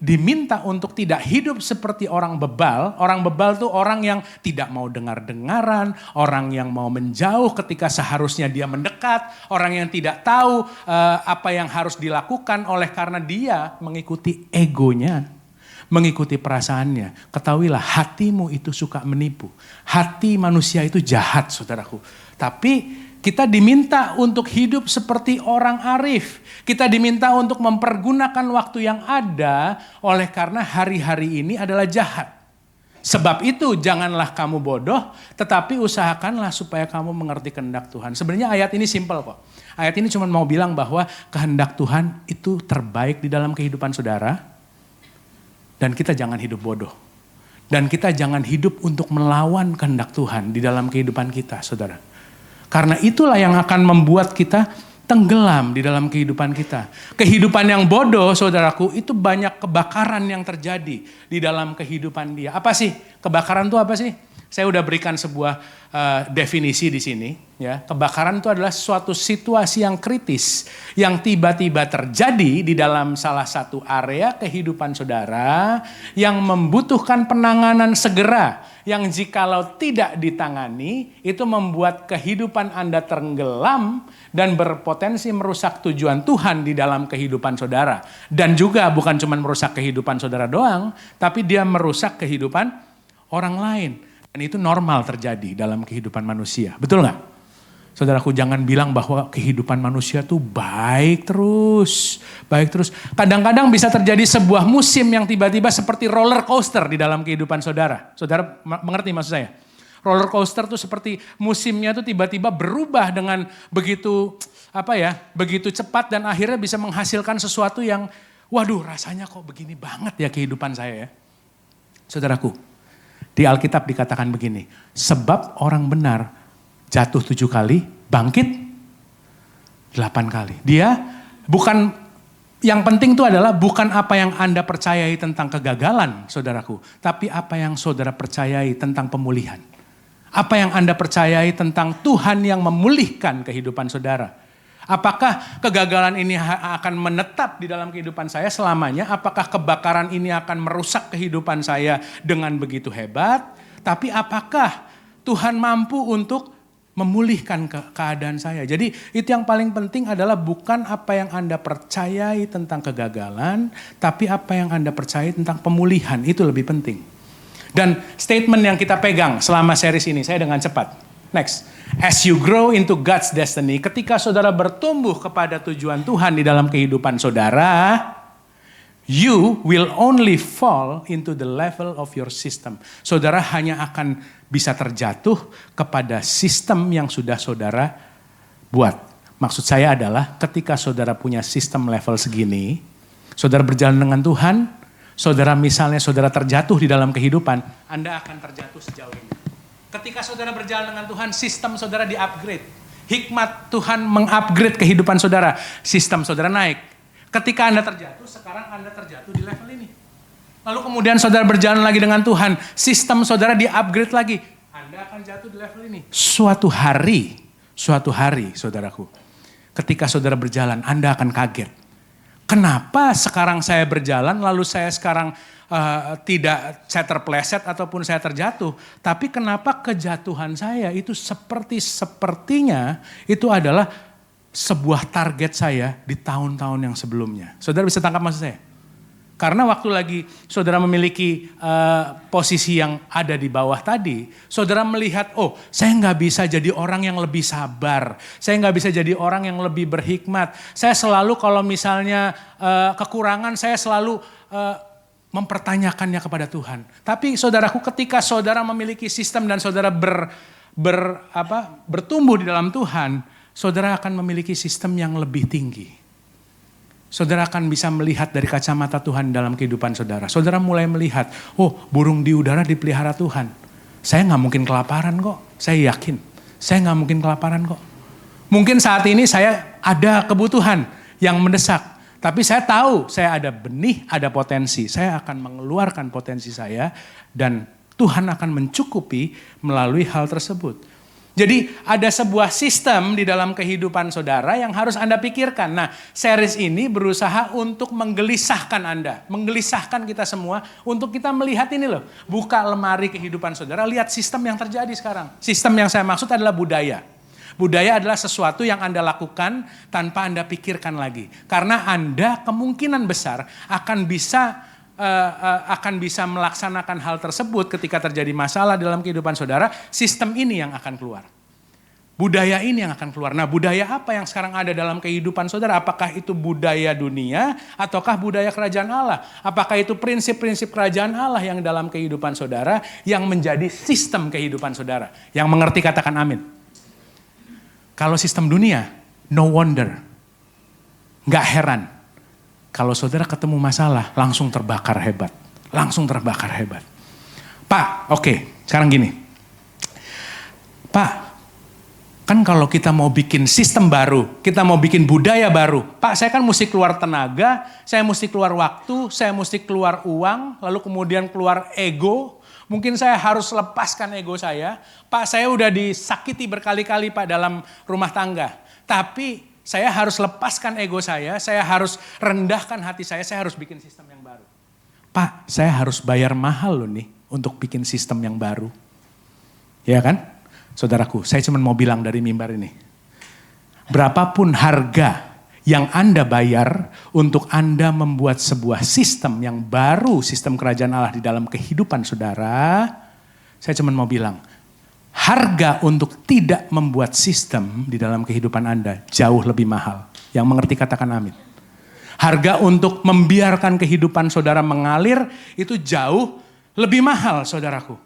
diminta untuk tidak hidup seperti orang bebal. Orang bebal tuh orang yang tidak mau dengar-dengaran, orang yang mau menjauh ketika seharusnya dia mendekat, orang yang tidak tahu apa yang harus dilakukan oleh karena dia mengikuti egonya. Mengikuti perasaannya. Ketahuilah hatimu itu suka menipu. Hati manusia itu jahat, saudaraku. Tapi kita diminta untuk hidup seperti orang arif. Kita diminta untuk mempergunakan waktu yang ada oleh karena hari-hari ini adalah jahat. Sebab itu janganlah kamu bodoh, tetapi usahakanlah supaya kamu mengerti kehendak Tuhan. Sebenarnya ayat ini simpel kok. Ayat ini cuma mau bilang bahwa kehendak Tuhan itu terbaik di dalam kehidupan saudara. Dan kita jangan hidup bodoh. Dan kita jangan hidup untuk melawan kehendak Tuhan di dalam kehidupan kita, saudara. Karena itulah yang akan membuat kita tenggelam di dalam kehidupan kita. Kehidupan yang bodoh, saudaraku, itu banyak kebakaran yang terjadi di dalam kehidupan dia. Apa sih Kebakaran itu apa sih? Saya udah berikan sebuah definisi di sini. Ya, kebakaran itu adalah suatu situasi yang kritis yang tiba-tiba terjadi di dalam salah satu area kehidupan saudara yang membutuhkan penanganan segera. Yang jikalau tidak ditangani itu membuat kehidupan Anda tenggelam dan berpotensi merusak tujuan Tuhan di dalam kehidupan saudara. Dan juga bukan cuma merusak kehidupan saudara doang, tapi dia merusak kehidupan orang lain. Dan itu normal terjadi dalam kehidupan manusia. Betul nggak? Saudaraku, jangan bilang bahwa kehidupan manusia tuh baik terus. Baik terus. Kadang-kadang bisa terjadi sebuah musim yang tiba-tiba seperti roller coaster di dalam kehidupan saudara. Saudara mengerti maksud saya? Roller coaster tuh seperti musimnya tuh tiba-tiba berubah dengan begitu begitu cepat dan akhirnya bisa menghasilkan sesuatu yang waduh rasanya kok begini banget ya kehidupan saya ya. Saudaraku, di Alkitab dikatakan begini, sebab orang benar jatuh 7 kali, bangkit 8 kali. Dia bukan, yang penting itu adalah bukan apa yang Anda percayai tentang kegagalan saudaraku, tapi apa yang saudara percayai tentang pemulihan. Apa yang Anda percayai tentang Tuhan yang memulihkan kehidupan saudara. Apakah kegagalan ini akan menetap di dalam kehidupan saya selamanya? Apakah kebakaran ini akan merusak kehidupan saya dengan begitu hebat? Tapi apakah Tuhan mampu untuk memulihkan keadaan saya? Jadi itu yang paling penting adalah bukan apa yang Anda percayai tentang kegagalan, tapi apa yang Anda percayai tentang pemulihan, itu lebih penting. Dan statement yang kita pegang selama series ini, saya dengan cepat. Next, as you grow into God's destiny, ketika saudara bertumbuh kepada tujuan Tuhan di dalam kehidupan saudara, you will only fall into the level of your system. Saudara hanya akan bisa terjatuh kepada sistem yang sudah saudara buat. Maksud saya adalah ketika saudara punya sistem level segini, saudara berjalan dengan Tuhan, saudara misalnya saudara terjatuh di dalam kehidupan, Anda akan terjatuh sejauh ini. Ketika saudara berjalan dengan Tuhan, sistem saudara di-upgrade. Hikmat Tuhan meng-upgrade kehidupan saudara. Sistem saudara naik. Ketika Anda terjatuh, sekarang Anda terjatuh di level ini. Lalu kemudian saudara berjalan lagi dengan Tuhan. Sistem saudara di-upgrade lagi. Anda akan jatuh di level ini. Suatu hari saudaraku. Ketika saudara berjalan, Anda akan kaget. Kenapa sekarang saya berjalan, lalu saya sekarang tidak saya terpleset ataupun saya terjatuh. Tapi kenapa kejatuhan saya itu sepertinya itu adalah sebuah target saya di tahun-tahun yang sebelumnya. Saudara bisa tangkap maksud saya? Karena waktu lagi saudara memiliki posisi yang ada di bawah tadi, saudara melihat, oh saya nggak bisa jadi orang yang lebih sabar, saya nggak bisa jadi orang yang lebih berhikmat. Saya selalu kalau misalnya kekurangan, saya selalu mempertanyakannya kepada Tuhan. Tapi saudaraku, ketika saudara memiliki sistem dan saudara bertumbuh di dalam Tuhan, saudara akan memiliki sistem yang lebih tinggi. Saudara akan bisa melihat dari kacamata Tuhan dalam kehidupan saudara. Saudara mulai melihat, oh burung di udara dipelihara Tuhan. Saya gak mungkin kelaparan kok, saya yakin. Saya gak mungkin kelaparan kok. Mungkin saat ini saya ada kebutuhan yang mendesak. Tapi saya tahu saya ada benih, ada potensi. Saya akan mengeluarkan potensi saya dan Tuhan akan mencukupi melalui hal tersebut. Jadi ada sebuah sistem di dalam kehidupan saudara yang harus Anda pikirkan. Nah, series ini berusaha untuk menggelisahkan Anda, menggelisahkan kita semua untuk kita melihat ini loh. Buka lemari kehidupan saudara, lihat sistem yang terjadi sekarang. Sistem yang saya maksud adalah budaya. Budaya adalah sesuatu yang Anda lakukan tanpa Anda pikirkan lagi. Karena Anda kemungkinan besar akan bisa melaksanakan hal tersebut ketika terjadi masalah dalam kehidupan saudara. Sistem ini yang akan keluar. Budaya ini yang akan keluar. Nah, budaya apa yang sekarang ada dalam kehidupan saudara? Apakah itu budaya dunia ataukah budaya kerajaan Allah? Apakah itu prinsip-prinsip kerajaan Allah yang dalam kehidupan saudara yang menjadi sistem kehidupan saudara? Yang mengerti katakan amin. Kalau sistem dunia, no wonder. Gak heran. Kalau saudara ketemu masalah, langsung terbakar hebat. Langsung terbakar hebat. Pak, oke, sekarang gini. Pak, kan kalau kita mau bikin sistem baru, kita mau bikin budaya baru. Pak, saya kan mesti keluar tenaga, saya mesti keluar waktu, saya mesti keluar uang, lalu kemudian keluar ego Mungkin saya harus lepaskan ego saya. Pak, saya udah disakiti berkali-kali Pak dalam rumah tangga. Tapi saya harus lepaskan ego saya harus rendahkan hati saya harus bikin sistem yang baru. Pak, saya harus bayar mahal loh nih untuk bikin sistem yang baru. Ya kan? Saudaraku, saya cuma mau bilang dari mimbar ini. Berapapun harga yang Anda bayar untuk Anda membuat sebuah sistem yang baru, sistem kerajaan Allah di dalam kehidupan saudara, saya cuma mau bilang, harga untuk tidak membuat sistem di dalam kehidupan Anda jauh lebih mahal. Yang mengerti katakan amin. Harga untuk membiarkan kehidupan saudara mengalir itu jauh lebih mahal saudaraku.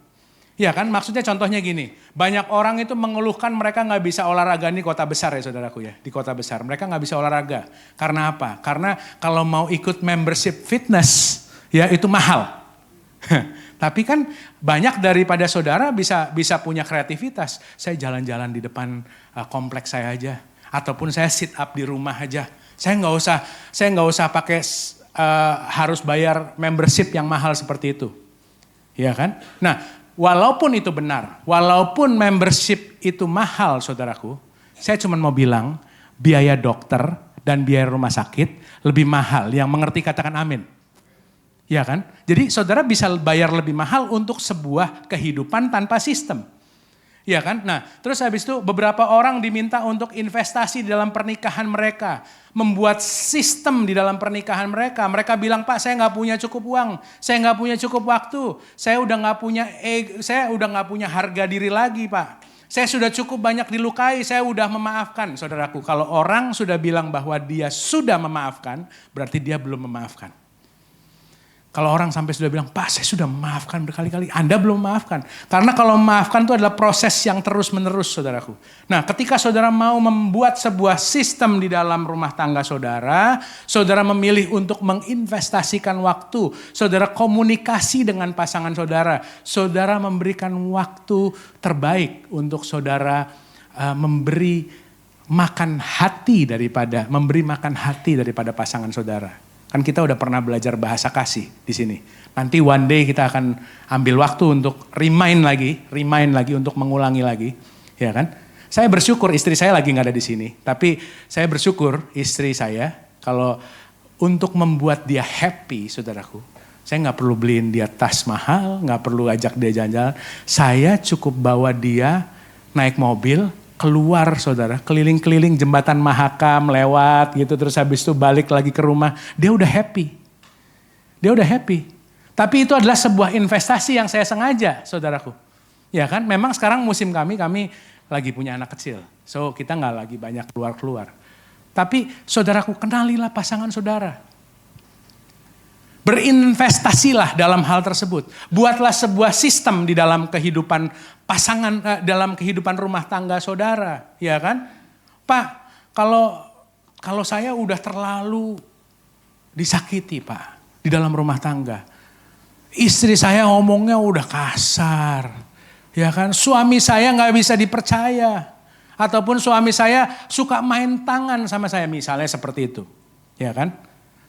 Ya kan, maksudnya contohnya gini, banyak orang itu mengeluhkan mereka gak bisa olahraga di kota besar ya saudaraku ya, di kota besar. Mereka gak bisa olahraga, karena apa? Karena kalau mau ikut membership fitness, ya itu mahal. Tapi kan banyak daripada saudara bisa punya kreativitas. Saya jalan-jalan di depan kompleks saya aja, ataupun saya sit up di rumah aja. Saya nggak usah pakai harus bayar membership yang mahal seperti itu. Ya kan? Nah, walaupun itu benar, walaupun membership itu mahal saudaraku, saya cuma mau bilang biaya dokter dan biaya rumah sakit lebih mahal. Yang mengerti katakan amin. Ya kan? Jadi saudara bisa bayar lebih mahal untuk sebuah kehidupan tanpa sistem. Ya kan? Nah, terus habis itu beberapa orang diminta untuk investasi di dalam pernikahan mereka. Membuat sistem di dalam pernikahan mereka. Mereka bilang, Pak saya gak punya cukup uang. Saya gak punya cukup waktu. Saya udah gak punya harga diri lagi Pak. Saya sudah cukup banyak dilukai, saya udah memaafkan. Saudaraku, kalau orang sudah bilang bahwa dia sudah memaafkan, berarti dia belum memaafkan. Kalau orang sampai sudah bilang, Pak saya sudah memaafkan berkali-kali, Anda belum memaafkan. Karena kalau memaafkan itu adalah proses yang terus menerus saudaraku. Nah ketika saudara mau membuat sebuah sistem di dalam rumah tangga saudara, saudara memilih untuk menginvestasikan waktu, saudara komunikasi dengan pasangan saudara, saudara memberikan waktu terbaik untuk saudara memberi makan hati daripada pasangan saudara. Kan kita udah pernah belajar bahasa kasih di sini. Nanti one day kita akan ambil waktu untuk remind lagi untuk mengulangi lagi, ya kan? Saya bersyukur istri saya lagi nggak ada di sini, tapi saya bersyukur istri saya kalau untuk membuat dia happy, saudaraku. Saya nggak perlu beliin dia tas mahal, nggak perlu ajak dia jalan-jalan. Saya cukup bawa dia naik mobil. Keluar saudara, keliling-keliling jembatan Mahakam, lewat gitu, terus habis itu balik lagi ke rumah, dia udah happy. Tapi itu adalah sebuah investasi yang saya sengaja saudaraku. Ya kan, memang sekarang musim kami lagi punya anak kecil. So kita gak lagi banyak keluar-keluar. Tapi saudaraku, kenalilah pasangan saudara. Berinvestasilah dalam hal tersebut. Buatlah sebuah sistem di dalam kehidupan pasangan, dalam kehidupan rumah tangga saudara. Ya kan? Pak, kalau saya udah terlalu disakiti Pak, di dalam rumah tangga. Istri saya ngomongnya udah kasar. Ya kan? Suami saya gak bisa dipercaya. Ataupun suami saya suka main tangan sama saya. Misalnya seperti itu. Ya kan?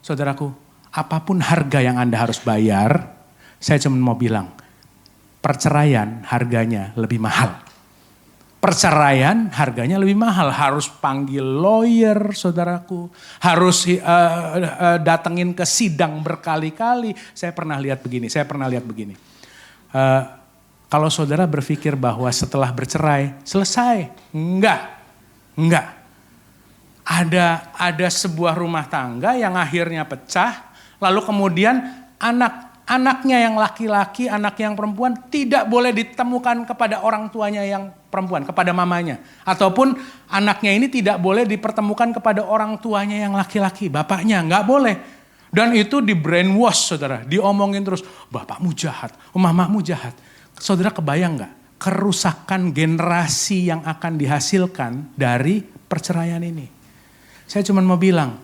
Saudaraku, apapun harga yang Anda harus bayar, saya cuma mau bilang, perceraian harganya lebih mahal. Perceraian harganya lebih mahal, harus panggil lawyer saudaraku, harus datengin ke sidang berkali-kali. Saya pernah lihat begini. Kalau saudara berpikir bahwa setelah bercerai, selesai. Enggak. Ada sebuah rumah tangga yang akhirnya pecah, lalu kemudian anaknya yang laki-laki, anak yang perempuan tidak boleh ditemukan kepada orang tuanya yang perempuan, kepada mamanya. Ataupun anaknya ini tidak boleh dipertemukan kepada orang tuanya yang laki-laki, bapaknya, nggak boleh. Dan itu di brainwash saudara, diomongin terus, bapakmu jahat, mamamu jahat. Saudara kebayang nggak kerusakan generasi yang akan dihasilkan dari perceraian ini? Saya cuma mau bilang,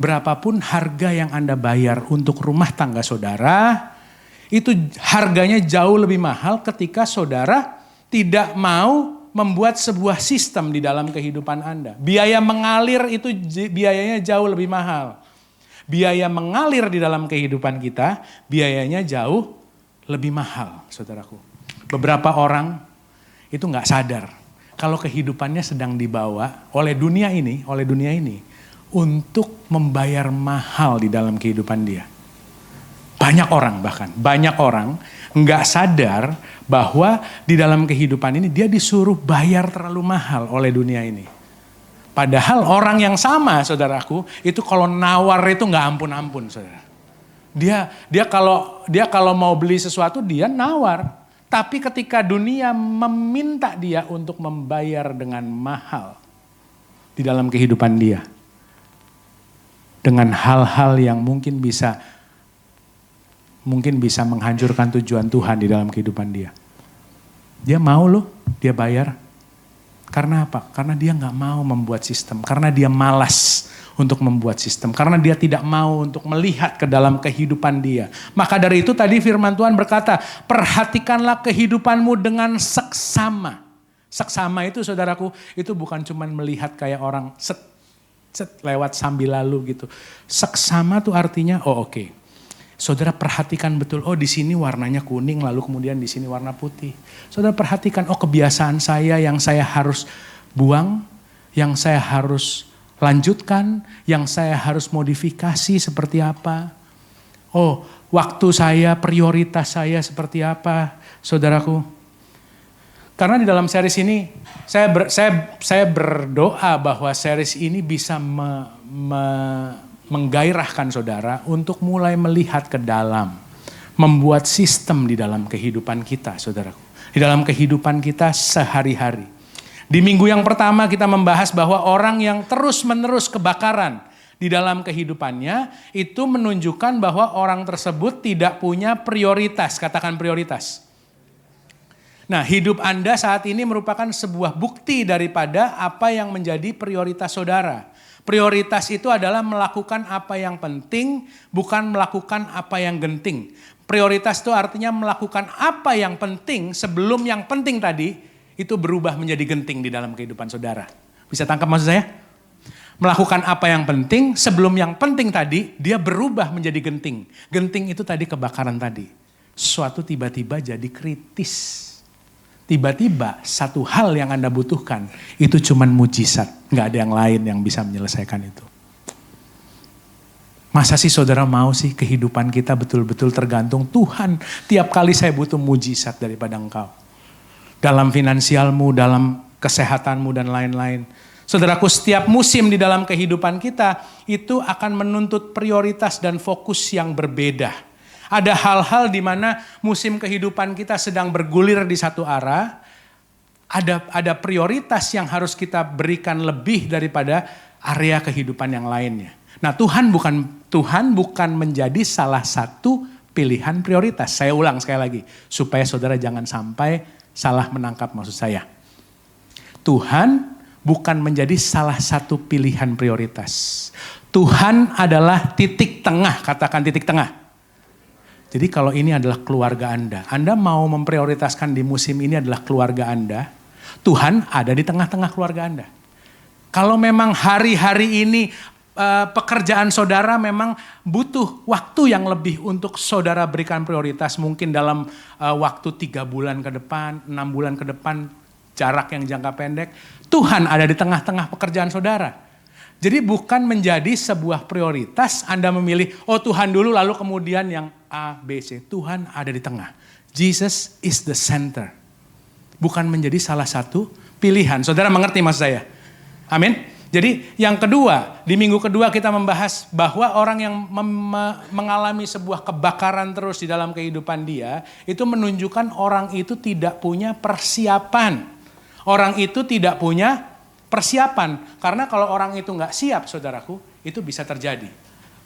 berapapun harga yang Anda bayar untuk rumah tangga saudara, itu harganya jauh lebih mahal ketika saudara tidak mau membuat sebuah sistem di dalam kehidupan Anda. Biaya mengalir itu biayanya jauh lebih mahal. Biaya mengalir di dalam kehidupan kita, biayanya jauh lebih mahal, saudaraku. Beberapa orang itu nggak sadar kalau kehidupannya sedang dibawa oleh dunia ini untuk membayar mahal di dalam kehidupan dia. Banyak orang nggak sadar bahwa di dalam kehidupan ini dia disuruh bayar terlalu mahal oleh dunia ini. Padahal orang yang sama, saudaraku, itu kalau nawar itu nggak ampun-ampun, saudara. Dia kalau mau beli sesuatu dia nawar, tapi ketika dunia meminta dia untuk membayar dengan mahal di dalam kehidupan dia, dengan hal-hal yang mungkin bisa menghancurkan tujuan Tuhan di dalam kehidupan dia. Dia mau loh, dia bayar. Karena apa? Karena dia gak mau membuat sistem. Karena dia malas untuk membuat sistem. Karena dia tidak mau untuk melihat ke dalam kehidupan dia. Maka dari itu tadi firman Tuhan berkata, perhatikanlah kehidupanmu dengan seksama. Seksama itu saudaraku, itu bukan cuma melihat kayak orang set lewat sambil lalu gitu. Seksama tuh artinya, oke. Saudara perhatikan betul, di sini warnanya kuning, lalu kemudian di sini warna putih. Saudara perhatikan, kebiasaan saya yang saya harus buang, yang saya harus lanjutkan, yang saya harus modifikasi seperti apa. Waktu saya, prioritas saya seperti apa, saudaraku. Karena di dalam series ini, saya berdoa bahwa series ini bisa menggairahkan saudara untuk mulai melihat ke dalam. Membuat sistem di dalam kehidupan kita, saudaraku. Di dalam kehidupan kita sehari-hari. Di minggu yang pertama kita membahas bahwa orang yang terus-menerus kebakaran di dalam kehidupannya, itu menunjukkan bahwa orang tersebut tidak punya prioritas. Katakan prioritas. Nah, hidup Anda saat ini merupakan sebuah bukti daripada apa yang menjadi prioritas saudara. Prioritas itu adalah melakukan apa yang penting, bukan melakukan apa yang genting. Prioritas itu artinya melakukan apa yang penting sebelum yang penting tadi itu berubah menjadi genting di dalam kehidupan saudara. Bisa tangkap maksud saya? Melakukan apa yang penting sebelum yang penting tadi dia berubah menjadi genting. Genting itu tadi kebakaran tadi. Suatu tiba-tiba jadi kritis. Tiba-tiba satu hal yang Anda butuhkan itu cuman mujizat. Nggak ada yang lain yang bisa menyelesaikan itu. Masa sih saudara mau sih kehidupan kita betul-betul tergantung Tuhan. Tiap kali saya butuh mujizat daripada Engkau. Dalam finansialmu, dalam kesehatanmu dan lain-lain. Saudaraku, setiap musim di dalam kehidupan kita itu akan menuntut prioritas dan fokus yang berbeda. Ada hal-hal di mana musim kehidupan kita sedang bergulir di satu arah. Ada prioritas yang harus kita berikan lebih daripada area kehidupan yang lainnya. Nah, Tuhan bukan menjadi salah satu pilihan prioritas. Saya ulang sekali lagi supaya saudara jangan sampai salah menangkap maksud saya. Tuhan bukan menjadi salah satu pilihan prioritas. Tuhan adalah titik tengah, katakan titik tengah. Jadi kalau ini adalah keluarga Anda mau memprioritaskan di musim ini adalah keluarga Anda, Tuhan ada di tengah-tengah keluarga Anda. Kalau memang hari-hari ini pekerjaan saudara memang butuh waktu yang lebih untuk saudara berikan prioritas, mungkin dalam waktu 3 bulan ke depan, 6 bulan ke depan, jarak yang jangka pendek, Tuhan ada di tengah-tengah pekerjaan saudara. Jadi bukan menjadi sebuah prioritas Anda memilih, Tuhan dulu lalu kemudian yang A, B, C. Tuhan ada di tengah. Jesus is the center. Bukan menjadi salah satu pilihan. Saudara mengerti maksud saya? Amin. Jadi yang kedua, di minggu kedua kita membahas bahwa orang yang mengalami sebuah kebakaran terus di dalam kehidupan dia, itu menunjukkan orang itu tidak punya persiapan. Orang itu tidak punya persiapan, karena kalau orang itu nggak siap, saudaraku, itu bisa terjadi.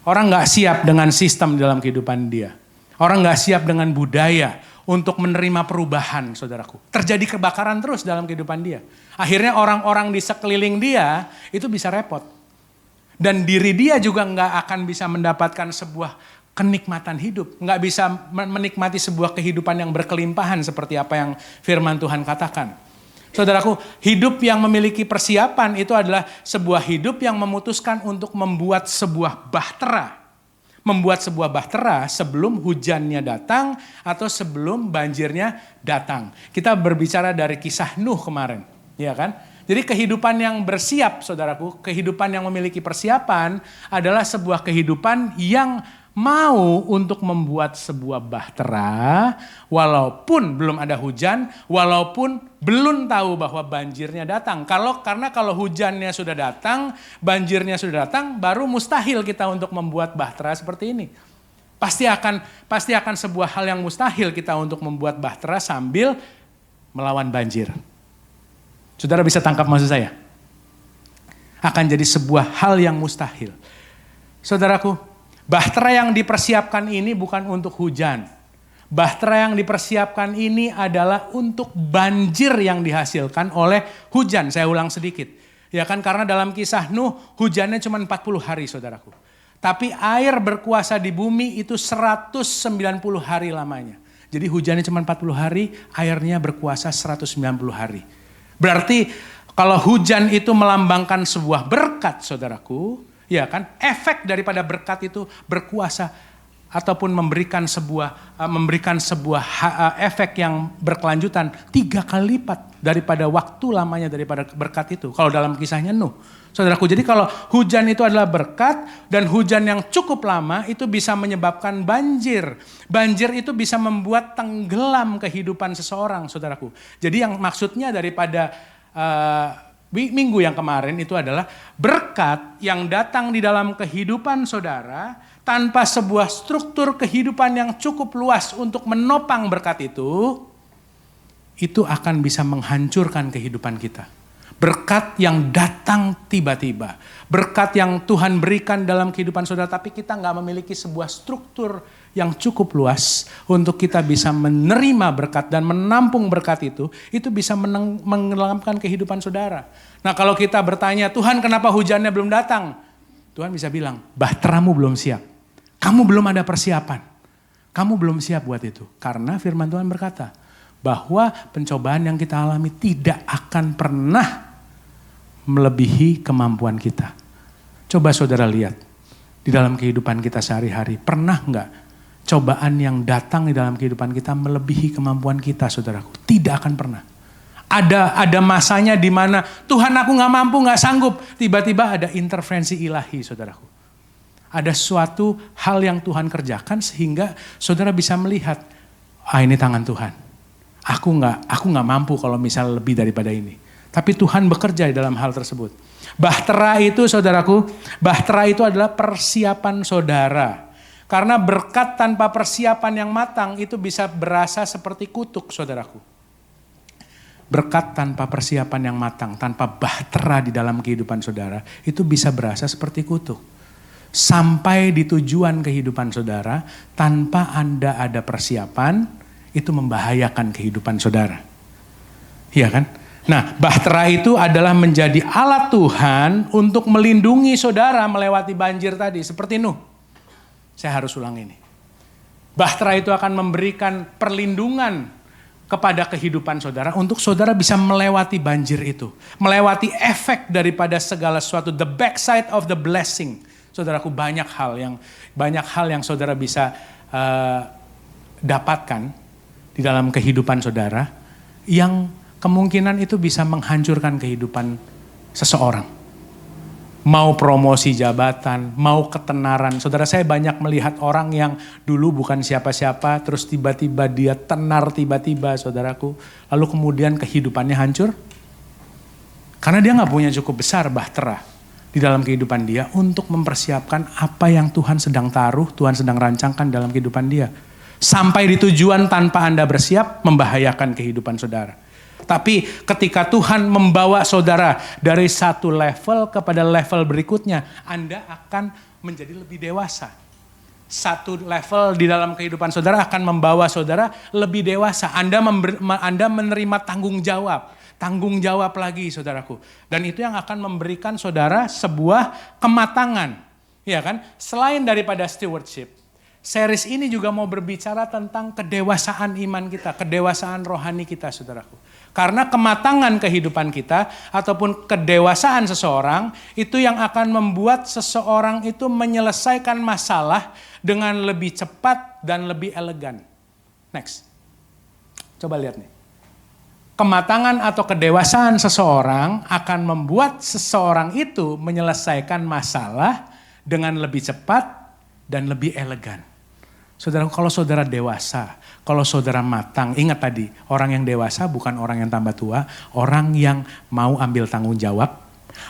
Orang nggak siap dengan sistem dalam kehidupan dia. Orang nggak siap dengan budaya untuk menerima perubahan, saudaraku. Terjadi kebakaran terus dalam kehidupan dia. Akhirnya orang-orang di sekeliling dia itu bisa repot. Dan diri dia juga nggak akan bisa mendapatkan sebuah kenikmatan hidup. Nggak bisa menikmati sebuah kehidupan yang berkelimpahan seperti apa yang firman Tuhan katakan. Saudaraku, hidup yang memiliki persiapan itu adalah sebuah hidup yang memutuskan untuk membuat sebuah bahtera. membuat sebuah bahtera sebelum hujannya datang atau sebelum banjirnya datang. Kita berbicara dari kisah Nuh kemarin, ya kan? Jadi kehidupan yang bersiap, saudaraku, kehidupan yang memiliki persiapan adalah sebuah kehidupan yang mau untuk membuat sebuah bahtera walaupun belum ada hujan, walaupun belum tahu bahwa banjirnya datang. Karena kalau hujannya sudah datang, banjirnya sudah datang, baru mustahil kita untuk membuat bahtera seperti ini. Pasti akan sebuah hal yang mustahil kita untuk membuat bahtera sambil melawan banjir. Saudara bisa tangkap maksud saya? Akan jadi sebuah hal yang mustahil. Saudaraku, bahtera yang dipersiapkan ini bukan untuk hujan. Bahtera yang dipersiapkan ini adalah untuk banjir yang dihasilkan oleh hujan. Saya ulang sedikit. Ya kan, karena dalam kisah Nuh hujannya cuma 40 hari, saudaraku. Tapi air berkuasa di bumi itu 190 hari lamanya. Jadi hujannya cuma 40 hari, airnya berkuasa 190 hari. Berarti kalau hujan itu melambangkan sebuah berkat, saudaraku, ya kan, efek daripada berkat itu berkuasa ataupun memberikan sebuah efek yang berkelanjutan 3 kali lipat daripada waktu lamanya daripada berkat itu. Kalau dalam kisahnya Nuh, saudaraku, jadi kalau hujan itu adalah berkat dan hujan yang cukup lama itu bisa menyebabkan banjir. Banjir itu bisa membuat tenggelam kehidupan seseorang, saudaraku. Jadi yang maksudnya daripada minggu yang kemarin itu adalah berkat yang datang di dalam kehidupan saudara tanpa sebuah struktur kehidupan yang cukup luas untuk menopang berkat itu akan bisa menghancurkan kehidupan kita. Berkat yang datang tiba-tiba, berkat yang Tuhan berikan dalam kehidupan saudara, tapi kita nggak memiliki sebuah struktur yang cukup luas untuk kita bisa menerima berkat dan menampung berkat itu bisa menenggelamkan kehidupan saudara. Nah, kalau kita bertanya, Tuhan kenapa hujannya belum datang? Tuhan bisa bilang, bahteramu belum siap. Kamu belum ada persiapan. Kamu belum siap buat itu. Karena firman Tuhan berkata bahwa pencobaan yang kita alami tidak akan pernah melebihi kemampuan kita. Coba saudara lihat di dalam kehidupan kita sehari-hari. Pernah enggak cobaan yang datang di dalam kehidupan kita melebihi kemampuan kita, saudaraku? Tidak akan pernah. Ada masanya di mana Tuhan aku gak mampu, gak sanggup. Tiba-tiba ada intervensi ilahi, saudaraku. Ada suatu hal yang Tuhan kerjakan sehingga saudara bisa melihat, ini tangan Tuhan. Aku gak mampu kalau misalnya lebih daripada ini. Tapi Tuhan bekerja di dalam hal tersebut. Bahtera itu, saudaraku, bahtera itu adalah persiapan saudara. Karena berkat tanpa persiapan yang matang itu bisa berasa seperti kutuk, saudaraku. Berkat tanpa persiapan yang matang, tanpa bahtera di dalam kehidupan saudara, itu bisa berasa seperti kutuk. Sampai di tujuan kehidupan saudara, tanpa Anda ada persiapan, itu membahayakan kehidupan saudara. Iya kan? Nah, bahtera itu adalah menjadi alat Tuhan untuk melindungi saudara melewati banjir tadi, seperti Nuh. Saya harus ulang ini. Bahtera itu akan memberikan perlindungan kepada kehidupan saudara untuk saudara bisa melewati banjir itu. Melewati efek daripada segala sesuatu, the backside of the blessing. Saudaraku, banyak hal yang saudara bisa dapatkan di dalam kehidupan saudara yang kemungkinan itu bisa menghancurkan kehidupan seseorang. Mau promosi jabatan, mau ketenaran. Saudara, saya banyak melihat orang yang dulu bukan siapa-siapa, terus tiba-tiba dia tenar tiba-tiba, saudaraku. Lalu kemudian kehidupannya hancur. Karena dia gak punya cukup besar bahtera di dalam kehidupan dia untuk mempersiapkan apa yang Tuhan sedang taruh, Tuhan sedang rancangkan dalam kehidupan dia. Sampai di tujuan tanpa Anda bersiap, membahayakan kehidupan saudara. Tapi ketika Tuhan membawa saudara dari satu level kepada level berikutnya, Anda akan menjadi lebih dewasa. Satu level di dalam kehidupan saudara akan membawa saudara lebih dewasa. Anda menerima tanggung jawab lagi, saudaraku. Dan itu yang akan memberikan saudara sebuah kematangan. Ya kan? Selain daripada stewardship, Series ini juga mau berbicara tentang kedewasaan iman kita, kedewasaan rohani kita, saudaraku. Karena kematangan kehidupan kita ataupun kedewasaan seseorang itu yang akan membuat seseorang itu menyelesaikan masalah dengan lebih cepat dan lebih elegan. Next. Coba lihat nih. Kematangan atau kedewasaan seseorang akan membuat seseorang itu menyelesaikan masalah dengan lebih cepat dan lebih elegan. Saudara, kalau saudara dewasa, kalau saudara matang, ingat tadi, orang yang dewasa bukan orang yang tambah tua, orang yang mau ambil tanggung jawab,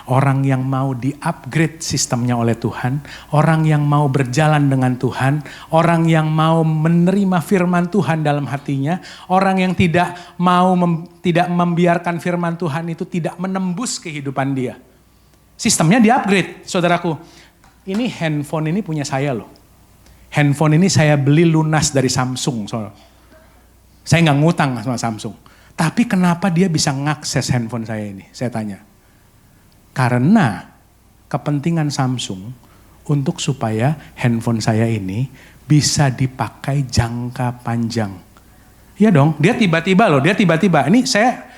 orang yang mau di-upgrade sistemnya oleh Tuhan, orang yang mau berjalan dengan Tuhan, orang yang mau menerima firman Tuhan dalam hatinya, orang yang tidak mau tidak membiarkan firman Tuhan itu tidak menembus kehidupan dia. Sistemnya di-upgrade, saudaraku. Ini handphone ini punya saya loh. Handphone ini saya beli lunas dari Samsung. Saya nggak ngutang sama Samsung. Tapi kenapa dia bisa ngakses handphone saya ini? Saya tanya. Karena kepentingan Samsung untuk supaya handphone saya ini bisa dipakai jangka panjang. Iya dong, dia tiba-tiba ini saya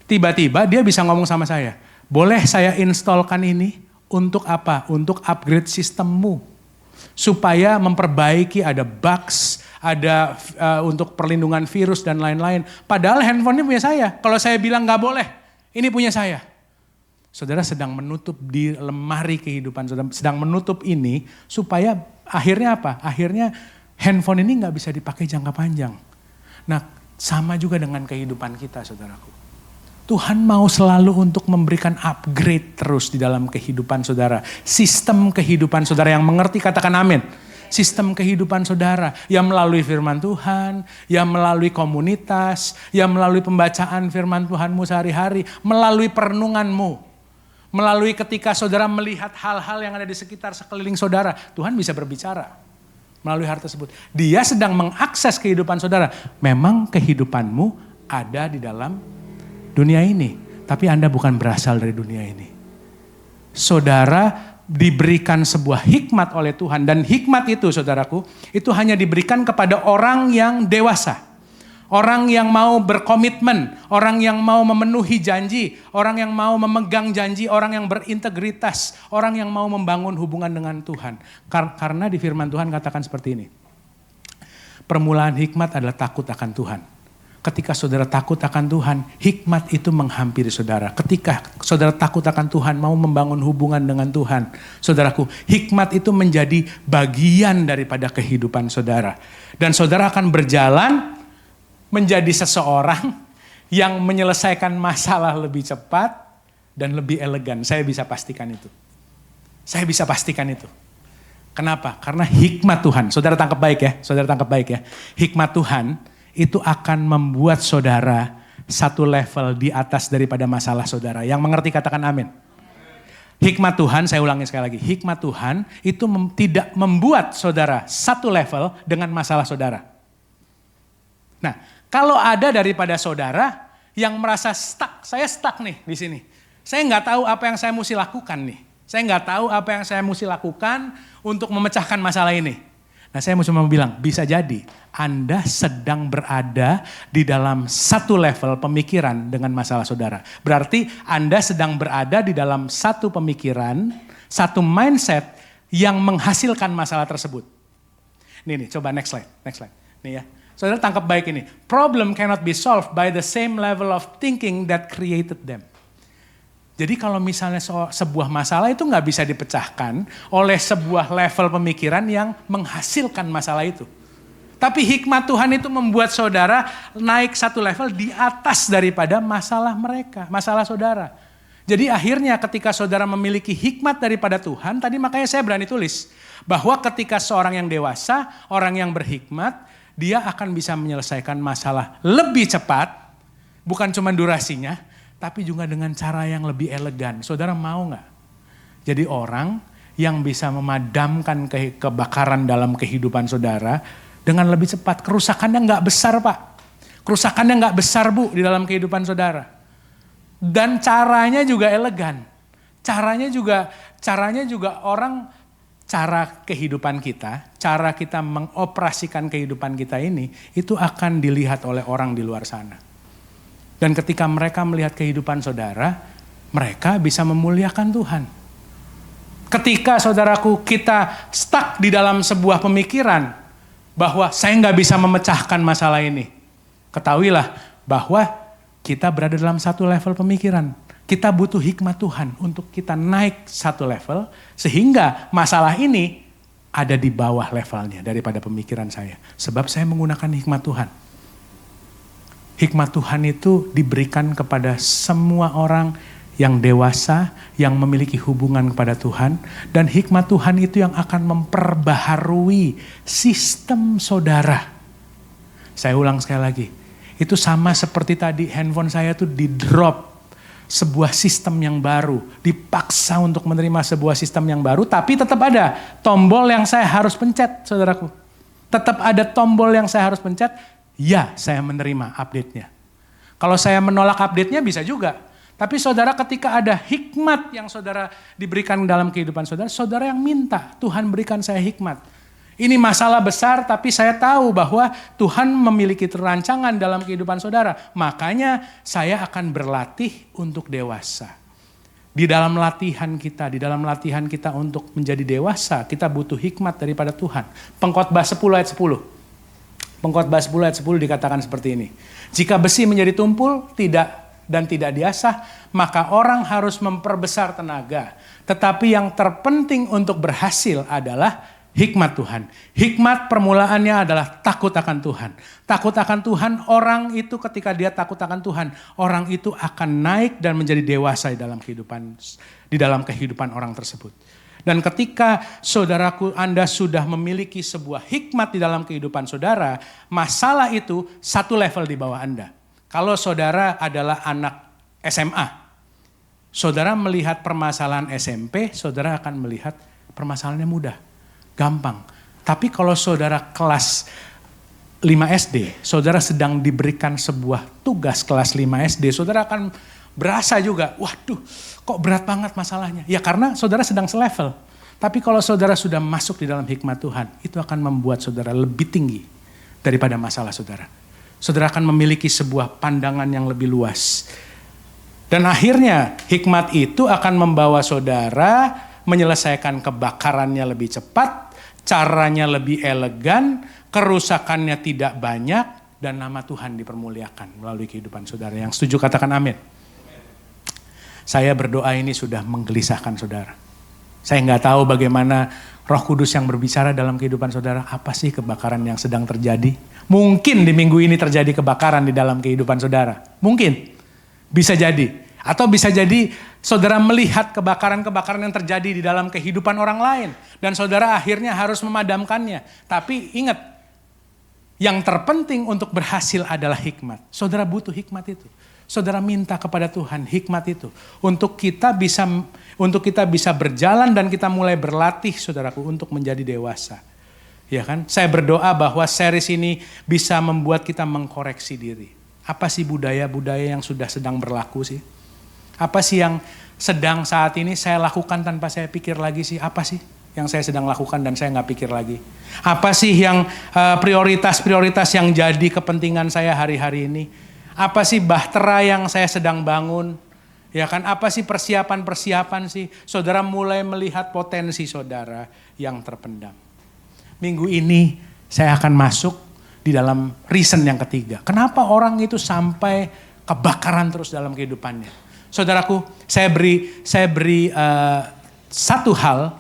tiba-tiba dia bisa ngomong sama saya. Boleh saya installkan ini untuk apa? Untuk upgrade sistemmu. Supaya memperbaiki ada bugs, ada untuk perlindungan virus dan lain-lain. Padahal handphone ini punya saya. Kalau saya bilang gak boleh, ini punya saya. Saudara sedang menutup di lemari kehidupan, saudara sedang menutup ini supaya akhirnya apa? Akhirnya handphone ini gak bisa dipakai jangka panjang. Nah sama juga dengan kehidupan kita, saudaraku. Tuhan mau selalu untuk memberikan upgrade terus di dalam kehidupan saudara. Sistem kehidupan saudara yang mengerti, katakan amin. Sistem kehidupan saudara yang melalui firman Tuhan, yang melalui komunitas, yang melalui pembacaan firman Tuhanmu sehari-hari, melalui perenunganmu. Melalui ketika saudara melihat hal-hal yang ada di sekitar sekeliling saudara, Tuhan bisa berbicara melalui hal tersebut. Dia sedang mengakses kehidupan saudara. Memang kehidupanmu ada di dalam dunia ini, tapi Anda bukan berasal dari dunia ini. Saudara diberikan sebuah hikmat oleh Tuhan, dan hikmat itu saudaraku, itu hanya diberikan kepada orang yang dewasa. Orang yang mau berkomitmen, orang yang mau memenuhi janji, orang yang mau memegang janji, orang yang berintegritas, orang yang mau membangun hubungan dengan Tuhan. Karena di firman Tuhan katakan seperti ini. Permulaan hikmat adalah takut akan Tuhan. Ketika saudara takut akan Tuhan, hikmat itu menghampiri saudara. Ketika saudara takut akan Tuhan, mau membangun hubungan dengan Tuhan, saudaraku, hikmat itu menjadi bagian daripada kehidupan saudara. Dan saudara akan berjalan menjadi seseorang yang menyelesaikan masalah lebih cepat dan lebih elegan. Saya bisa pastikan itu. Saya bisa pastikan itu. Kenapa? Karena hikmat Tuhan. Saudara tangkap baik ya, saudara tangkap baik ya. Hikmat Tuhan itu akan membuat saudara satu level di atas daripada masalah saudara. Yang mengerti katakan amin. Hikmat Tuhan, saya ulangi sekali lagi. Hikmat Tuhan itu tidak membuat saudara satu level dengan masalah saudara. Nah, kalau ada daripada saudara yang merasa stuck, saya stuck nih di sini. Saya nggak tahu apa yang saya mesti lakukan nih. Saya nggak tahu apa yang saya mesti lakukan untuk memecahkan masalah ini. Nah saya mau bilang, bisa jadi Anda sedang berada di dalam satu level pemikiran dengan masalah saudara. Berarti Anda sedang berada di dalam satu pemikiran, satu mindset yang menghasilkan masalah tersebut. Nih, coba next slide. Nih ya, saudara tangkap baik ini. Problem cannot be solved by the same level of thinking that created them. Jadi kalau misalnya sebuah masalah itu nggak bisa dipecahkan oleh sebuah level pemikiran yang menghasilkan masalah itu. Tapi hikmat Tuhan itu membuat saudara naik satu level di atas daripada masalah mereka, masalah saudara. Jadi akhirnya ketika saudara memiliki hikmat daripada Tuhan, tadi makanya saya berani tulis bahwa ketika seorang yang dewasa, orang yang berhikmat, dia akan bisa menyelesaikan masalah lebih cepat, bukan cuma durasinya, tapi juga dengan cara yang lebih elegan. Saudara mau gak? Jadi orang yang bisa memadamkan kebakaran dalam kehidupan saudara dengan lebih cepat. Kerusakannya gak besar Pak. Kerusakannya gak besar Bu di dalam kehidupan saudara. Dan caranya juga elegan. Caranya juga orang cara kehidupan kita, cara kita mengoperasikan kehidupan kita ini, itu akan dilihat oleh orang di luar sana. Dan ketika mereka melihat kehidupan saudara, mereka bisa memuliakan Tuhan. Ketika saudaraku kita stuck di dalam sebuah pemikiran bahwa saya nggak bisa memecahkan masalah ini, ketahuilah bahwa kita berada dalam satu level pemikiran. Kita butuh hikmat Tuhan untuk kita naik satu level sehingga masalah ini ada di bawah levelnya daripada pemikiran saya. Sebab saya menggunakan hikmat Tuhan. Hikmat Tuhan itu diberikan kepada semua orang yang dewasa, yang memiliki hubungan kepada Tuhan. Dan hikmat Tuhan itu yang akan memperbaharui sistem saudara. Saya ulang sekali lagi. Itu sama seperti tadi handphone saya tuh di drop sebuah sistem yang baru. Dipaksa untuk menerima sebuah sistem yang baru, tapi tetap ada tombol yang saya harus pencet, saudaraku. Tetap ada tombol yang saya harus pencet, ya saya menerima update-nya. Kalau saya menolak update-nya bisa juga. Tapi saudara ketika ada hikmat yang saudara diberikan dalam kehidupan saudara, saudara yang minta, Tuhan berikan saya hikmat. Ini masalah besar tapi saya tahu bahwa Tuhan memiliki rancangan dalam kehidupan saudara. Makanya saya akan berlatih untuk dewasa. Di dalam latihan kita untuk menjadi dewasa, kita butuh hikmat daripada Tuhan. Pengkhotbah 10 ayat 10. Pengkhotbah 10 ayat 10 dikatakan seperti ini. Jika besi menjadi tumpul tidak diasah, maka orang harus memperbesar tenaga. Tetapi yang terpenting untuk berhasil adalah hikmat Tuhan. Hikmat permulaannya adalah takut akan Tuhan. Takut akan Tuhan, orang itu ketika dia takut akan Tuhan, orang itu akan naik dan menjadi dewasa di dalam kehidupan orang tersebut. Dan ketika saudaraku Anda sudah memiliki sebuah hikmat di dalam kehidupan saudara, masalah itu satu level di bawah Anda. Kalau saudara adalah anak SMA, saudara melihat permasalahan SMP, saudara akan melihat permasalahannya mudah. Gampang. Tapi kalau saudara kelas 5 SD, saudara sedang diberikan sebuah tugas kelas 5 SD, saudara akan berasa juga, waduh kok berat banget masalahnya. Ya karena saudara sedang selevel. Tapi kalau saudara sudah masuk di dalam hikmat Tuhan, itu akan membuat saudara lebih tinggi daripada masalah saudara. Saudara akan memiliki sebuah pandangan yang lebih luas. Dan akhirnya hikmat itu akan membawa saudara menyelesaikan kebakarannya lebih cepat, caranya lebih elegan, kerusakannya tidak banyak, dan nama Tuhan dipermuliakan melalui kehidupan saudara. Yang setuju katakan amin. Saya berdoa ini sudah menggelisahkan saudara. Saya nggak tahu bagaimana Roh Kudus yang berbicara dalam kehidupan saudara. Apa sih kebakaran yang sedang terjadi? Mungkin di minggu ini terjadi kebakaran di dalam kehidupan saudara. Mungkin. Bisa jadi. Atau bisa jadi saudara melihat kebakaran-kebakaran yang terjadi di dalam kehidupan orang lain. Dan saudara akhirnya harus memadamkannya. Tapi ingat, yang terpenting untuk berhasil adalah hikmat. Saudara butuh hikmat itu. Saudara minta kepada Tuhan hikmat itu. Untuk kita bisa berjalan dan kita mulai berlatih saudaraku untuk menjadi dewasa. Ya kan? Saya berdoa bahwa series ini bisa membuat kita mengkoreksi diri. Apa sih budaya-budaya yang sedang berlaku sih? Apa sih yang sedang saat ini saya lakukan tanpa saya pikir lagi sih? Apa sih yang saya sedang lakukan dan saya nggak pikir lagi? Apa sih yang prioritas-prioritas yang jadi kepentingan saya hari-hari ini? Apa sih bahtera yang saya sedang bangun? Ya kan, apa sih persiapan-persiapan sih? Saudara mulai melihat potensi saudara yang terpendam. Minggu ini saya akan masuk di dalam reason yang ketiga. Kenapa orang itu sampai kebakaran terus dalam kehidupannya? Saudaraku, saya beri satu hal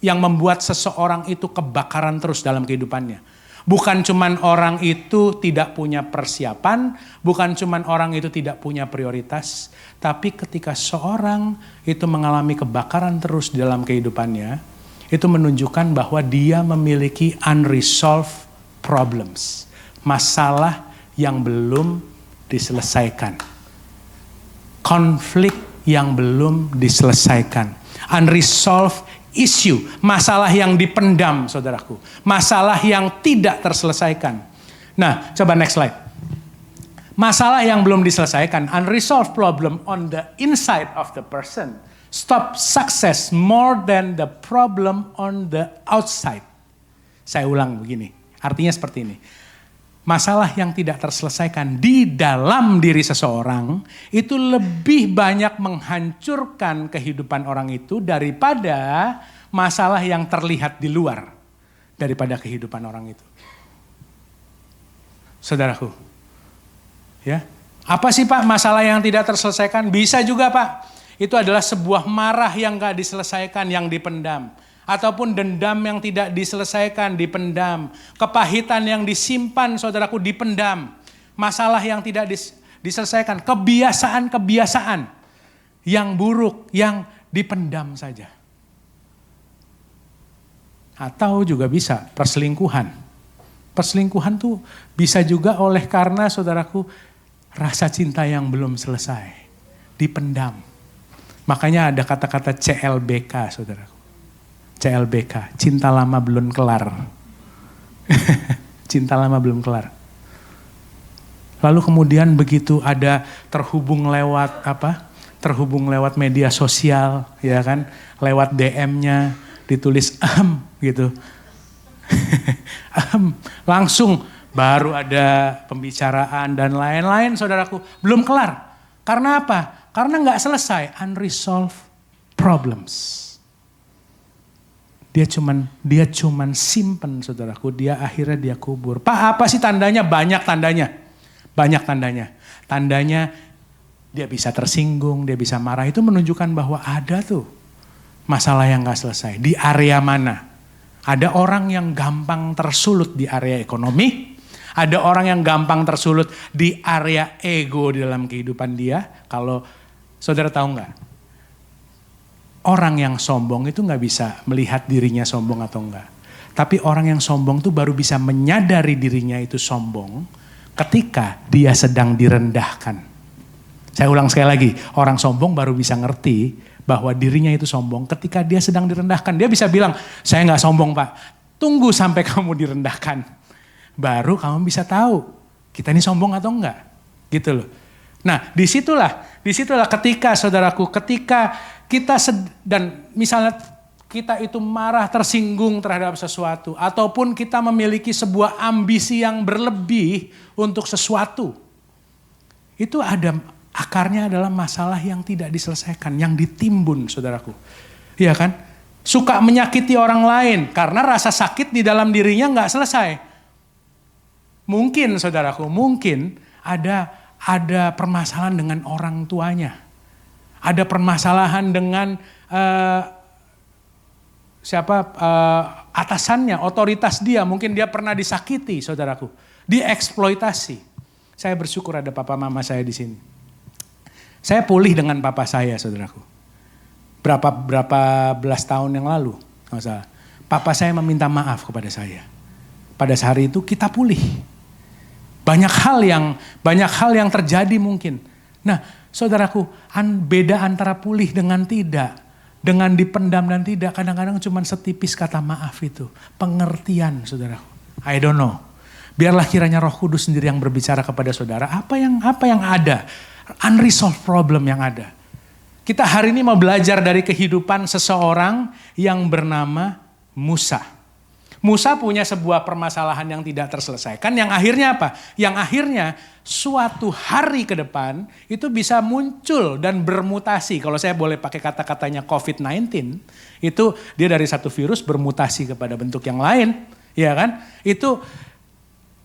yang membuat seseorang itu kebakaran terus dalam kehidupannya. Bukan cuman orang itu tidak punya persiapan, bukan cuman orang itu tidak punya prioritas, tapi ketika seorang itu mengalami kebakaran terus di dalam kehidupannya, itu menunjukkan bahwa dia memiliki unresolved problems, masalah yang belum diselesaikan, konflik yang belum diselesaikan, unresolved issue, masalah yang dipendam saudaraku, masalah yang tidak terselesaikan. Nah, coba next slide. Masalah yang belum diselesaikan, unresolved problem on the inside of the person. Stop success more than the problem on the outside. Saya ulang begini, artinya seperti ini. Masalah yang tidak terselesaikan di dalam diri seseorang itu lebih banyak menghancurkan kehidupan orang itu daripada masalah yang terlihat di luar daripada kehidupan orang itu. Saudaraku, ya, apa sih Pak masalah yang tidak terselesaikan? Bisa juga Pak, itu adalah sebuah marah yang gak diselesaikan, yang dipendam. Ataupun dendam yang tidak diselesaikan, dipendam. Kepahitan yang disimpan, saudaraku, dipendam. Masalah yang tidak diselesaikan. Kebiasaan-kebiasaan yang buruk, yang dipendam saja. Atau juga bisa perselingkuhan. Perselingkuhan tuh bisa juga oleh karena, saudaraku, rasa cinta yang belum selesai. Dipendam. Makanya ada kata-kata CLBK, saudaraku. CLBK, cinta lama belum kelar. Cinta lama belum kelar. Lalu kemudian begitu ada terhubung lewat apa? Terhubung lewat media sosial, ya kan? Lewat DM-nya ditulis gitu. Langsung baru ada pembicaraan dan lain-lain, saudaraku. Belum kelar. Karena apa? Karena nggak selesai, unresolved problems. Dia cuman simpen, saudaraku. Akhirnya dia kubur. Pak, apa sih tandanya? Banyak tandanya. Banyak tandanya. Tandanya dia bisa tersinggung, dia bisa marah. Itu menunjukkan bahwa ada tuh masalah yang gak selesai. Di area mana? Ada orang yang gampang tersulut di area ekonomi. Ada orang yang gampang tersulut di area ego di dalam kehidupan dia. Kalau saudara tahu gak? Orang yang sombong itu gak bisa melihat dirinya sombong atau enggak. Tapi orang yang sombong tuh baru bisa menyadari dirinya itu sombong ketika dia sedang direndahkan. Saya ulang sekali lagi, orang sombong baru bisa ngerti bahwa dirinya itu sombong ketika dia sedang direndahkan. Dia bisa bilang, saya gak sombong Pak, tunggu sampai kamu direndahkan. Baru kamu bisa tahu, kita ini sombong atau enggak. Gitu loh. Nah disitulah ketika saudaraku, ketika kita dan misalnya kita itu marah, tersinggung terhadap sesuatu. Ataupun kita memiliki sebuah ambisi yang berlebih untuk sesuatu. Itu akarnya adalah masalah yang tidak diselesaikan, yang ditimbun saudaraku. Iya kan? Suka menyakiti orang lain karena rasa sakit di dalam dirinya gak selesai. Mungkin saudaraku, mungkin ada permasalahan dengan orang tuanya. Ada permasalahan dengan atasannya, otoritas dia. Mungkin dia pernah disakiti, saudaraku. Dieksploitasi. Saya bersyukur ada papa mama saya di sini. Saya pulih dengan papa saya, saudaraku. Berapa belas tahun yang lalu, nggak salah. Papa saya meminta maaf kepada saya. Pada hari itu kita pulih. Banyak hal yang terjadi mungkin. Nah, saudaraku, beda antara pulih dengan tidak. Dengan dipendam dan tidak, kadang-kadang cuma setipis kata maaf itu. Pengertian, saudaraku. I don't know. Biarlah kiranya Roh Kudus sendiri yang berbicara kepada saudara. Apa yang ada? Unresolved problem yang ada. Kita hari ini mau belajar dari kehidupan seseorang yang bernama Musa. Musa punya sebuah permasalahan yang tidak terselesaikan. Yang akhirnya apa? Yang akhirnya suatu hari ke depan itu bisa muncul dan bermutasi. Kalau saya boleh pakai kata-katanya COVID-19, itu dia dari satu virus bermutasi kepada bentuk yang lain. Ya kan? Itu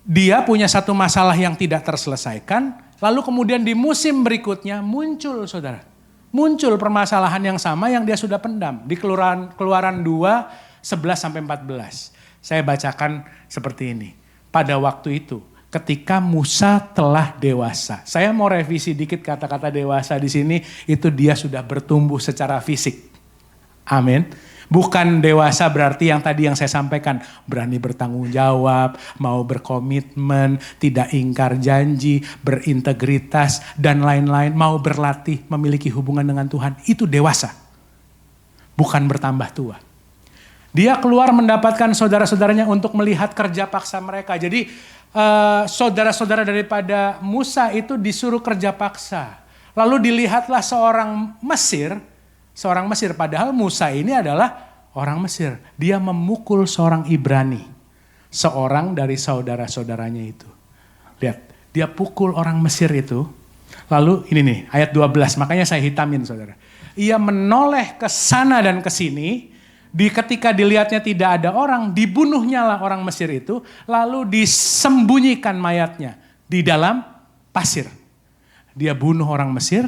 dia punya satu masalah yang tidak terselesaikan. Lalu kemudian di musim berikutnya muncul, saudara. Muncul permasalahan yang sama yang dia sudah pendam. Di Keluaran 2, 11-14. Saya bacakan seperti ini. Pada waktu itu, ketika Musa telah dewasa. Saya mau revisi dikit kata-kata dewasa di sini. Itu dia sudah bertumbuh secara fisik. Amin. Bukan dewasa berarti yang tadi yang saya sampaikan. Berani bertanggung jawab, mau berkomitmen, tidak ingkar janji, berintegritas, dan lain-lain. Mau berlatih, memiliki hubungan dengan Tuhan. Itu dewasa. Bukan bertambah tua. Dia keluar mendapatkan saudara-saudaranya untuk melihat kerja paksa mereka. Jadi saudara-saudara daripada Musa itu disuruh kerja paksa. Lalu dilihatlah seorang Mesir seorang Mesir. Padahal Musa ini adalah orang Mesir. Dia memukul seorang Ibrani. Seorang dari saudara-saudaranya itu. Lihat, dia pukul orang Mesir itu. Lalu ini nih, ayat 12, makanya saya hitamin saudara. Ia menoleh ke sana dan ke sini. Ketika dilihatnya tidak ada orang, dibunuhnya lah orang Mesir itu. Lalu disembunyikan mayatnya di dalam pasir. Dia bunuh orang Mesir,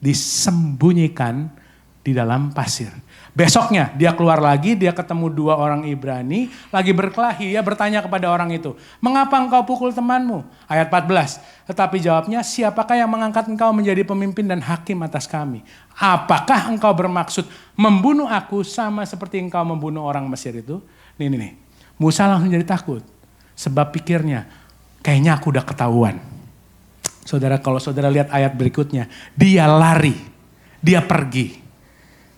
disembunyikan di dalam pasir. Besoknya dia keluar lagi, dia ketemu 2 orang Ibrani, lagi berkelahi, dia bertanya kepada orang itu, mengapa engkau pukul temanmu? Ayat 14, tetapi jawabnya, siapakah yang mengangkat engkau menjadi pemimpin dan hakim atas kami? Apakah engkau bermaksud membunuh aku sama seperti engkau membunuh orang Mesir itu? Nih. Musa langsung jadi takut, sebab pikirnya, kayaknya aku udah ketahuan. Saudara, kalau saudara lihat ayat berikutnya, dia lari, dia pergi.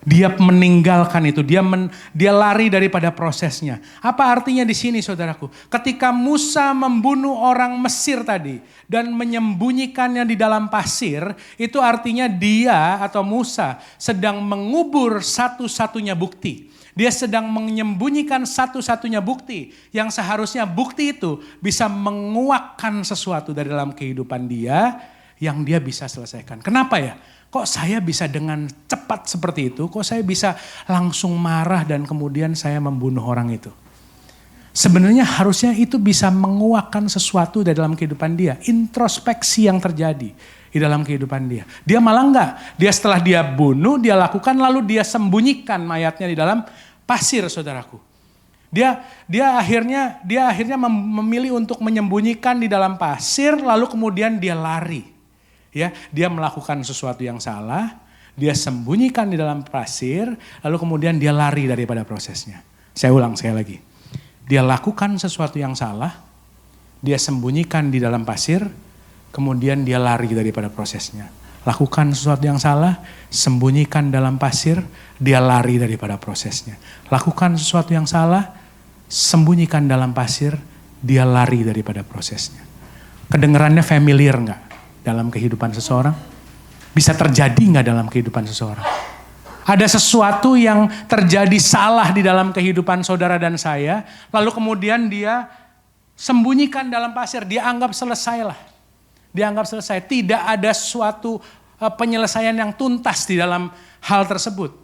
Dia meninggalkan itu, dia lari daripada prosesnya. Apa artinya di sini saudaraku? Ketika Musa membunuh orang Mesir tadi dan menyembunyikannya di dalam pasir, itu artinya dia atau Musa sedang mengubur satu-satunya bukti. Dia sedang menyembunyikan satu-satunya bukti yang seharusnya bukti itu bisa menguakkan sesuatu dari dalam kehidupan dia yang dia bisa selesaikan. Kenapa ya? Kok saya bisa dengan cepat seperti itu? Kok saya bisa langsung marah dan kemudian saya membunuh orang itu? Sebenarnya harusnya itu bisa menguakkan sesuatu di dalam kehidupan dia. Introspeksi yang terjadi di dalam kehidupan dia. Dia malah enggak. Dia setelah dia bunuh, dia lakukan lalu dia sembunyikan mayatnya di dalam pasir saudaraku. Dia akhirnya memilih untuk menyembunyikan di dalam pasir lalu kemudian dia lari. Ya, dia melakukan sesuatu yang salah, dia sembunyikan di dalam pasir, lalu kemudian dia lari daripada prosesnya. Saya ulang sekali lagi. Dia lakukan sesuatu yang salah, dia sembunyikan di dalam pasir, kemudian dia lari daripada prosesnya. Lakukan sesuatu yang salah, sembunyikan dalam pasir, dia lari daripada prosesnya. Lakukan sesuatu yang salah, sembunyikan dalam pasir, dia lari daripada prosesnya. Kedengerannya familiar enggak? Dalam kehidupan seseorang? Bisa terjadi nggak dalam kehidupan seseorang? Ada sesuatu yang terjadi salah di dalam kehidupan saudara dan saya, lalu kemudian dia sembunyikan dalam pasir, dia anggap selesai lah. Dia anggap selesai, tidak ada suatu penyelesaian yang tuntas di dalam hal tersebut.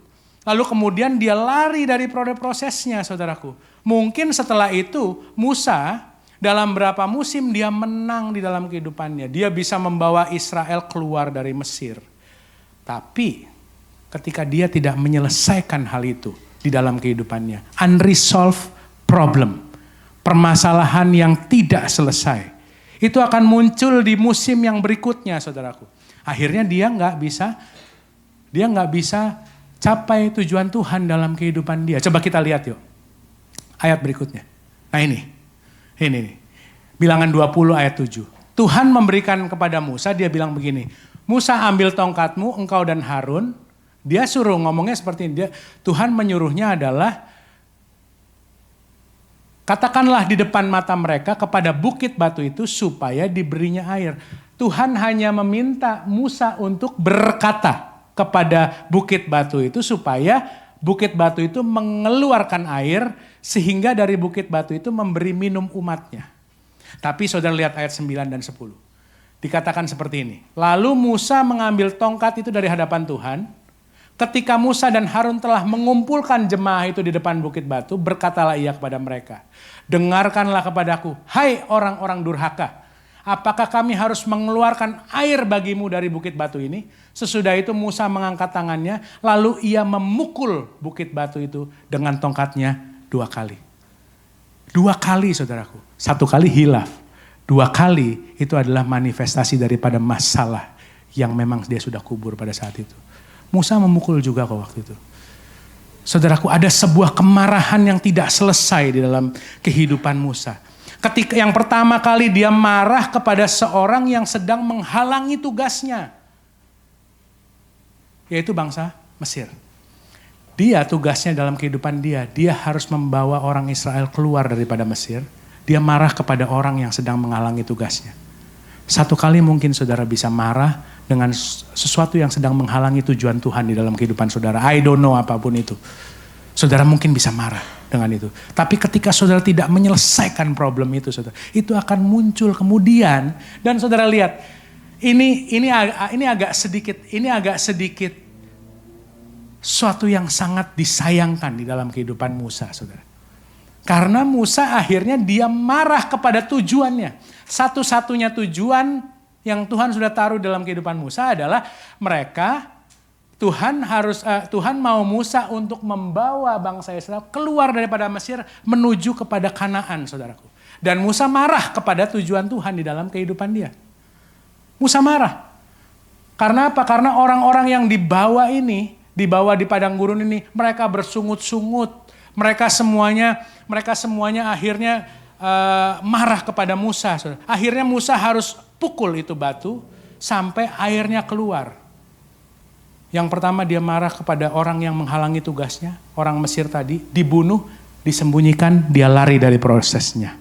Lalu kemudian dia lari dari prosesnya saudaraku. Mungkin setelah itu Musa dalam berapa musim dia menang di dalam kehidupannya. Dia bisa membawa Israel keluar dari Mesir. Tapi ketika dia tidak menyelesaikan hal itu di dalam kehidupannya. Unresolved problem. Permasalahan yang tidak selesai. Itu akan muncul di musim yang berikutnya saudaraku. Akhirnya dia nggak bisa capai tujuan Tuhan dalam kehidupan dia. Coba kita lihat yuk. Ayat berikutnya. Nah ini. Bilangan 20 ayat 7. Tuhan memberikan kepada Musa, dia bilang begini. Musa ambil tongkatmu, engkau dan Harun. Dia suruh ngomongnya seperti ini. Tuhan menyuruhnya adalah, katakanlah di depan mata mereka kepada bukit batu itu supaya diberinya air. Tuhan hanya meminta Musa untuk berkata kepada bukit batu itu supaya bukit batu itu mengeluarkan air sehingga dari bukit batu itu memberi minum umatnya. Tapi saudara lihat ayat 9 dan 10. Dikatakan seperti ini. Lalu Musa mengambil tongkat itu dari hadapan Tuhan. Ketika Musa dan Harun telah mengumpulkan jemaah itu di depan bukit batu, berkatalah ia kepada mereka. Dengarkanlah kepadaku, hai orang-orang durhaka. Apakah kami harus mengeluarkan air bagimu dari bukit batu ini? Sesudah itu Musa mengangkat tangannya, lalu ia memukul bukit batu itu dengan tongkatnya 2 kali. 2 kali saudaraku. 1 kali hilaf. 2 kali itu adalah manifestasi daripada masalah yang memang dia sudah kubur pada saat itu. Musa memukul juga kok waktu itu. Saudaraku, ada sebuah kemarahan yang tidak selesai di dalam kehidupan Musa. Ketika yang pertama kali dia marah kepada seorang yang sedang menghalangi tugasnya. Yaitu bangsa Mesir. Dia tugasnya dalam kehidupan dia harus membawa orang Israel keluar daripada Mesir. Dia marah kepada orang yang sedang menghalangi tugasnya. Satu kali mungkin saudara bisa marah dengan sesuatu yang sedang menghalangi tujuan Tuhan di dalam kehidupan saudara. I don't know apapun itu. Saudara mungkin bisa marah dengan itu. Tapi ketika saudara tidak menyelesaikan problem itu, saudara, itu akan muncul kemudian. Dan saudara lihat, ini agak sedikit suatu yang sangat disayangkan di dalam kehidupan Musa, saudara. Karena Musa akhirnya dia marah kepada tujuannya. Satu-satunya tujuan yang Tuhan sudah taruh dalam kehidupan Musa adalah Tuhan mau Musa untuk membawa bangsa Israel keluar daripada Mesir menuju kepada Kanaan, saudaraku. Dan Musa marah kepada tujuan Tuhan di dalam kehidupan dia. Musa marah. Karena apa? Karena orang-orang yang dibawa di padang gurun ini, mereka bersungut-sungut. Mereka semuanya akhirnya marah kepada Musa. Akhirnya Musa harus pukul itu batu sampai airnya keluar. Yang pertama dia marah kepada orang yang menghalangi tugasnya. Orang Mesir tadi dibunuh, disembunyikan, dia lari dari prosesnya.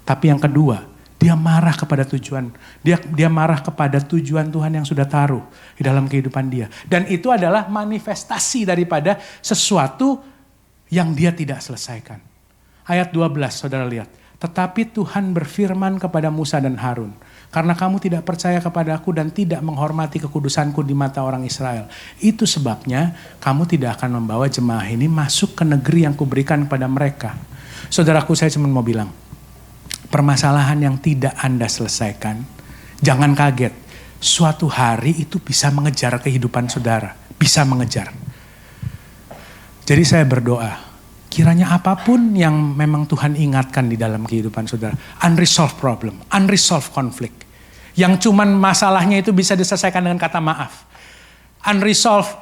Tapi yang kedua, dia marah kepada tujuan. Dia marah kepada tujuan Tuhan yang sudah taruh di dalam kehidupan dia. Dan itu adalah manifestasi daripada sesuatu yang dia tidak selesaikan. Ayat 12 saudara lihat. Tetapi Tuhan berfirman kepada Musa dan Harun. Karena kamu tidak percaya kepada aku dan tidak menghormati kekudusanku di mata orang Israel. Itu sebabnya kamu tidak akan membawa jemaah ini masuk ke negeri yang kuberikan kepada mereka. Saudaraku, saya cuma mau bilang. Permasalahan yang tidak Anda selesaikan, jangan kaget. Suatu hari itu bisa mengejar kehidupan saudara. Bisa mengejar. Jadi saya berdoa. Kiranya apapun yang memang Tuhan ingatkan di dalam kehidupan saudara. Unresolved problem, unresolved conflict. Yang cuman masalahnya itu bisa diselesaikan dengan kata maaf. Unresolved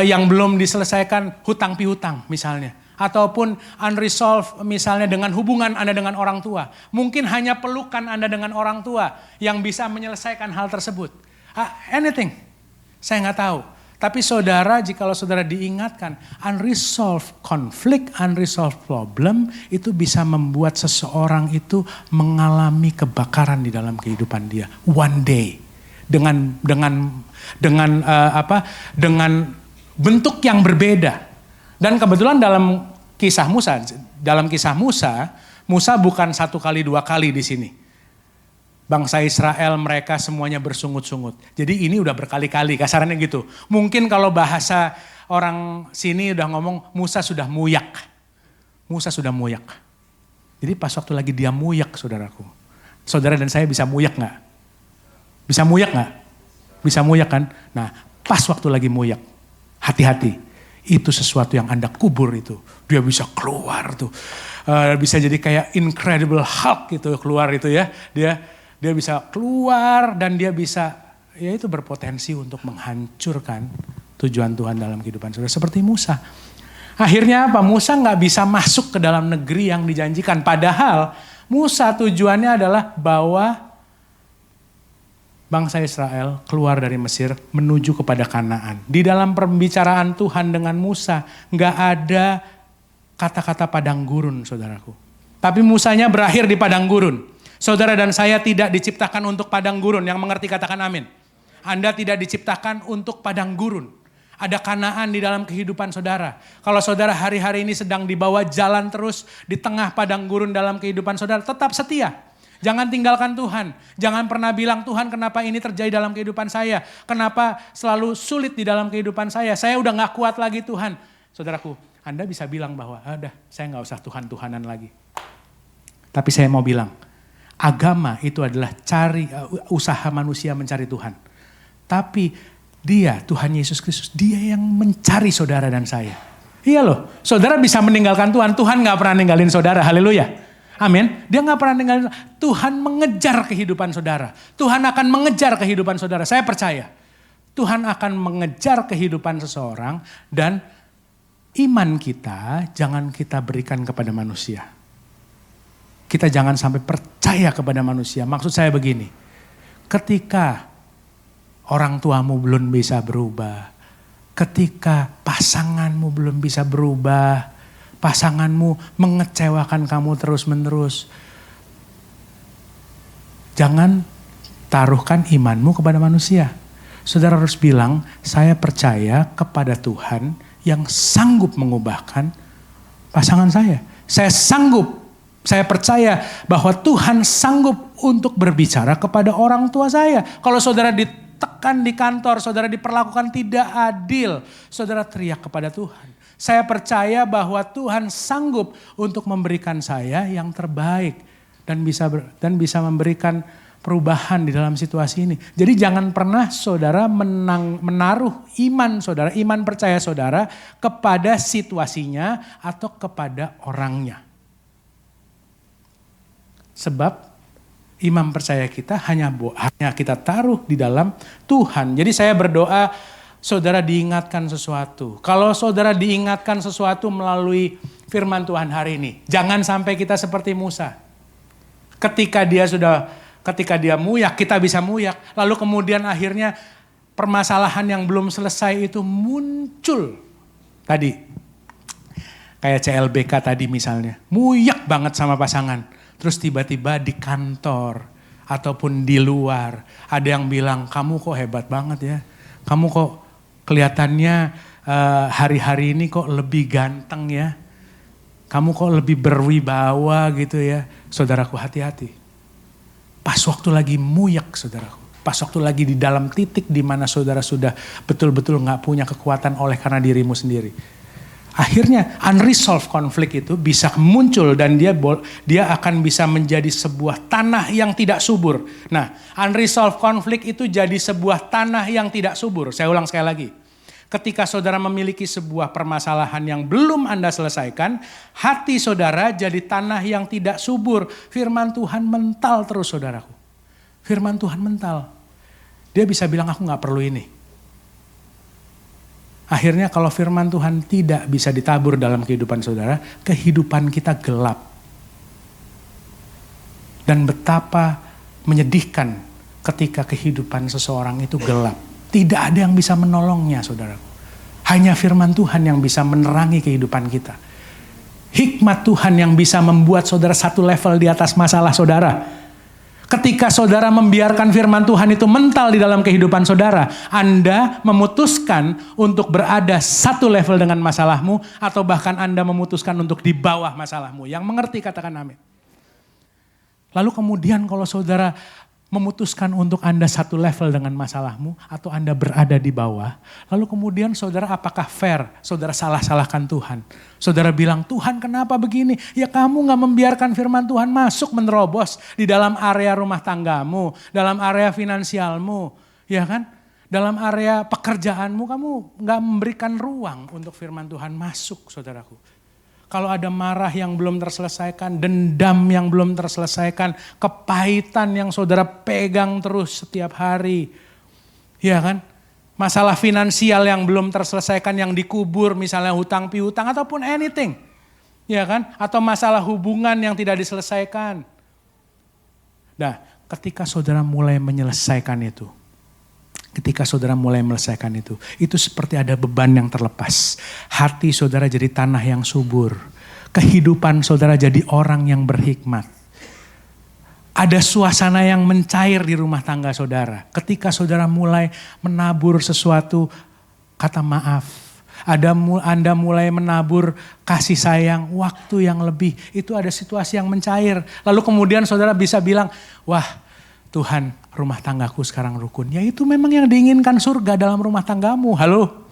yang belum diselesaikan hutang piutang misalnya. Ataupun unresolved misalnya dengan hubungan Anda dengan orang tua. Mungkin hanya pelukan Anda dengan orang tua yang bisa menyelesaikan hal tersebut. Anything, saya nggak tahu. Tapi saudara, jikalau saudara diingatkan, unresolved conflict, unresolved problem, itu bisa membuat seseorang itu mengalami kebakaran di dalam kehidupan dia. One day. Dengan bentuk yang berbeda. Dan kebetulan dalam kisah Musa, Musa bukan 1 kali 2 kali di sini. Bangsa Israel mereka semuanya bersungut-sungut. Jadi ini udah berkali-kali kasarannya gitu. Mungkin kalau bahasa orang sini udah ngomong Musa sudah muyak. Musa sudah muyak. Jadi pas waktu lagi dia muyak saudaraku. Saudara dan saya bisa muyak gak? Bisa muyak gak? Bisa muyak kan? Nah pas waktu lagi muyak. Hati-hati. Itu sesuatu yang Anda kubur itu. Dia bisa keluar tuh. Bisa jadi kayak Incredible Hulk gitu keluar itu ya. Dia bisa keluar dan dia bisa ya itu berpotensi untuk menghancurkan tujuan Tuhan dalam kehidupan saudara. Seperti Musa. Akhirnya apa? Musa gak bisa masuk ke dalam negeri yang dijanjikan. Padahal Musa tujuannya adalah bawa bangsa Israel keluar dari Mesir menuju kepada Kanaan. Di dalam pembicaraan Tuhan dengan Musa gak ada kata-kata padang gurun saudaraku. Tapi Musanya berakhir di padang gurun. Saudara dan saya tidak diciptakan untuk padang gurun. Yang mengerti katakan amin. Anda tidak diciptakan untuk padang gurun. Ada Kanaan di dalam kehidupan saudara. Kalau saudara hari-hari ini sedang dibawa jalan terus di tengah padang gurun dalam kehidupan saudara, tetap setia. Jangan tinggalkan Tuhan. Jangan pernah bilang, Tuhan kenapa ini terjadi dalam kehidupan saya? Kenapa selalu sulit di dalam kehidupan saya? Saya udah gak kuat lagi Tuhan. Saudaraku, Anda bisa bilang bahwa, saya gak usah Tuhan-Tuhanan lagi. Tapi saya mau bilang, agama itu adalah usaha manusia mencari Tuhan. Tapi dia, Tuhan Yesus Kristus, dia yang mencari saudara dan saya. Iya loh, saudara bisa meninggalkan Tuhan. Tuhan gak pernah ninggalin saudara, haleluya. Amin. Dia gak pernah ninggalin. Tuhan mengejar kehidupan saudara. Tuhan akan mengejar kehidupan saudara. Saya percaya. Tuhan akan mengejar kehidupan seseorang dan iman kita jangan kita berikan kepada manusia. Kita jangan sampai percaya kepada manusia. Maksud saya begini, ketika orang tuamu belum bisa berubah, ketika pasanganmu belum bisa berubah, pasanganmu mengecewakan kamu terus-menerus, Jangan taruhkan imanmu kepada manusia. Saudara harus bilang, saya percaya kepada Tuhan yang sanggup mengubahkan pasangan saya. Saya percaya bahwa Tuhan sanggup untuk berbicara kepada orang tua saya. Kalau saudara ditekan di kantor, saudara diperlakukan tidak adil, saudara teriak kepada Tuhan. Saya percaya bahwa Tuhan sanggup untuk memberikan saya yang terbaik dan bisa memberikan perubahan di dalam situasi ini. Jadi jangan pernah saudara menaruh iman saudara, iman percaya saudara kepada situasinya atau kepada orangnya. Sebab iman percaya kita hanya kita taruh di dalam Tuhan. Jadi saya berdoa saudara diingatkan sesuatu. Kalau saudara diingatkan sesuatu melalui firman Tuhan hari ini, jangan sampai kita seperti Musa. Ketika dia muyak, kita bisa muyak. Lalu kemudian akhirnya permasalahan yang belum selesai itu muncul. Tadi, kayak CLBK tadi misalnya, muyak banget sama pasangan. Terus tiba-tiba di kantor ataupun di luar, ada yang bilang, kamu kok hebat banget ya. Kamu kok kelihatannya hari-hari ini kok lebih ganteng ya. Kamu kok lebih berwibawa gitu ya. Saudaraku, hati-hati. Pas waktu lagi muyak saudaraku. Pas waktu lagi di dalam titik di mana saudara sudah betul-betul gak punya kekuatan oleh karena dirimu sendiri. Akhirnya unresolved konflik itu bisa muncul dan dia akan bisa menjadi sebuah tanah yang tidak subur. Nah, unresolved konflik itu jadi sebuah tanah yang tidak subur. Saya ulang sekali lagi. Ketika saudara memiliki sebuah permasalahan yang belum Anda selesaikan, hati saudara jadi tanah yang tidak subur. Firman Tuhan mental terus saudaraku. Firman Tuhan mental. Dia bisa bilang aku gak perlu ini. Akhirnya kalau firman Tuhan tidak bisa ditabur dalam kehidupan saudara, kehidupan kita gelap. Dan betapa menyedihkan ketika kehidupan seseorang itu gelap. Tidak ada yang bisa menolongnya saudaraku. Hanya firman Tuhan yang bisa menerangi kehidupan kita. Hikmat Tuhan yang bisa membuat saudara satu level di atas masalah saudara. Ketika saudara membiarkan firman Tuhan itu mental di dalam kehidupan saudara, Anda memutuskan untuk berada satu level dengan masalahmu, atau bahkan Anda memutuskan untuk di bawah masalahmu. Yang mengerti katakan amin. Lalu kemudian kalau saudara memutuskan untuk Anda satu level dengan masalahmu, atau Anda berada di bawah, lalu kemudian saudara apakah fair? Saudara salah-salahkan Tuhan. Saudara bilang, Tuhan kenapa begini? Ya kamu gak membiarkan firman Tuhan masuk menerobos di dalam area rumah tanggamu, dalam area finansialmu, ya kan? Dalam area pekerjaanmu kamu gak memberikan ruang untuk firman Tuhan masuk saudaraku. Kalau ada marah yang belum terselesaikan, dendam yang belum terselesaikan, kepahitan yang saudara pegang terus setiap hari. Ya kan? Masalah finansial yang belum terselesaikan, yang dikubur, misalnya hutang piutang ataupun anything. Ya kan? Atau masalah hubungan yang tidak diselesaikan. Nah, ketika saudara mulai menyelesaikan itu, itu seperti ada beban yang terlepas. Hati saudara jadi tanah yang subur. Kehidupan saudara jadi orang yang berhikmat. Ada suasana yang mencair di rumah tangga saudara. Ketika saudara mulai menabur sesuatu kata maaf. Anda mulai menabur kasih sayang, waktu yang lebih. Itu ada situasi yang mencair. Lalu kemudian saudara bisa bilang, wah Tuhan, rumah tanggaku sekarang rukun. Ya itu memang yang diinginkan surga dalam rumah tanggamu. Halo?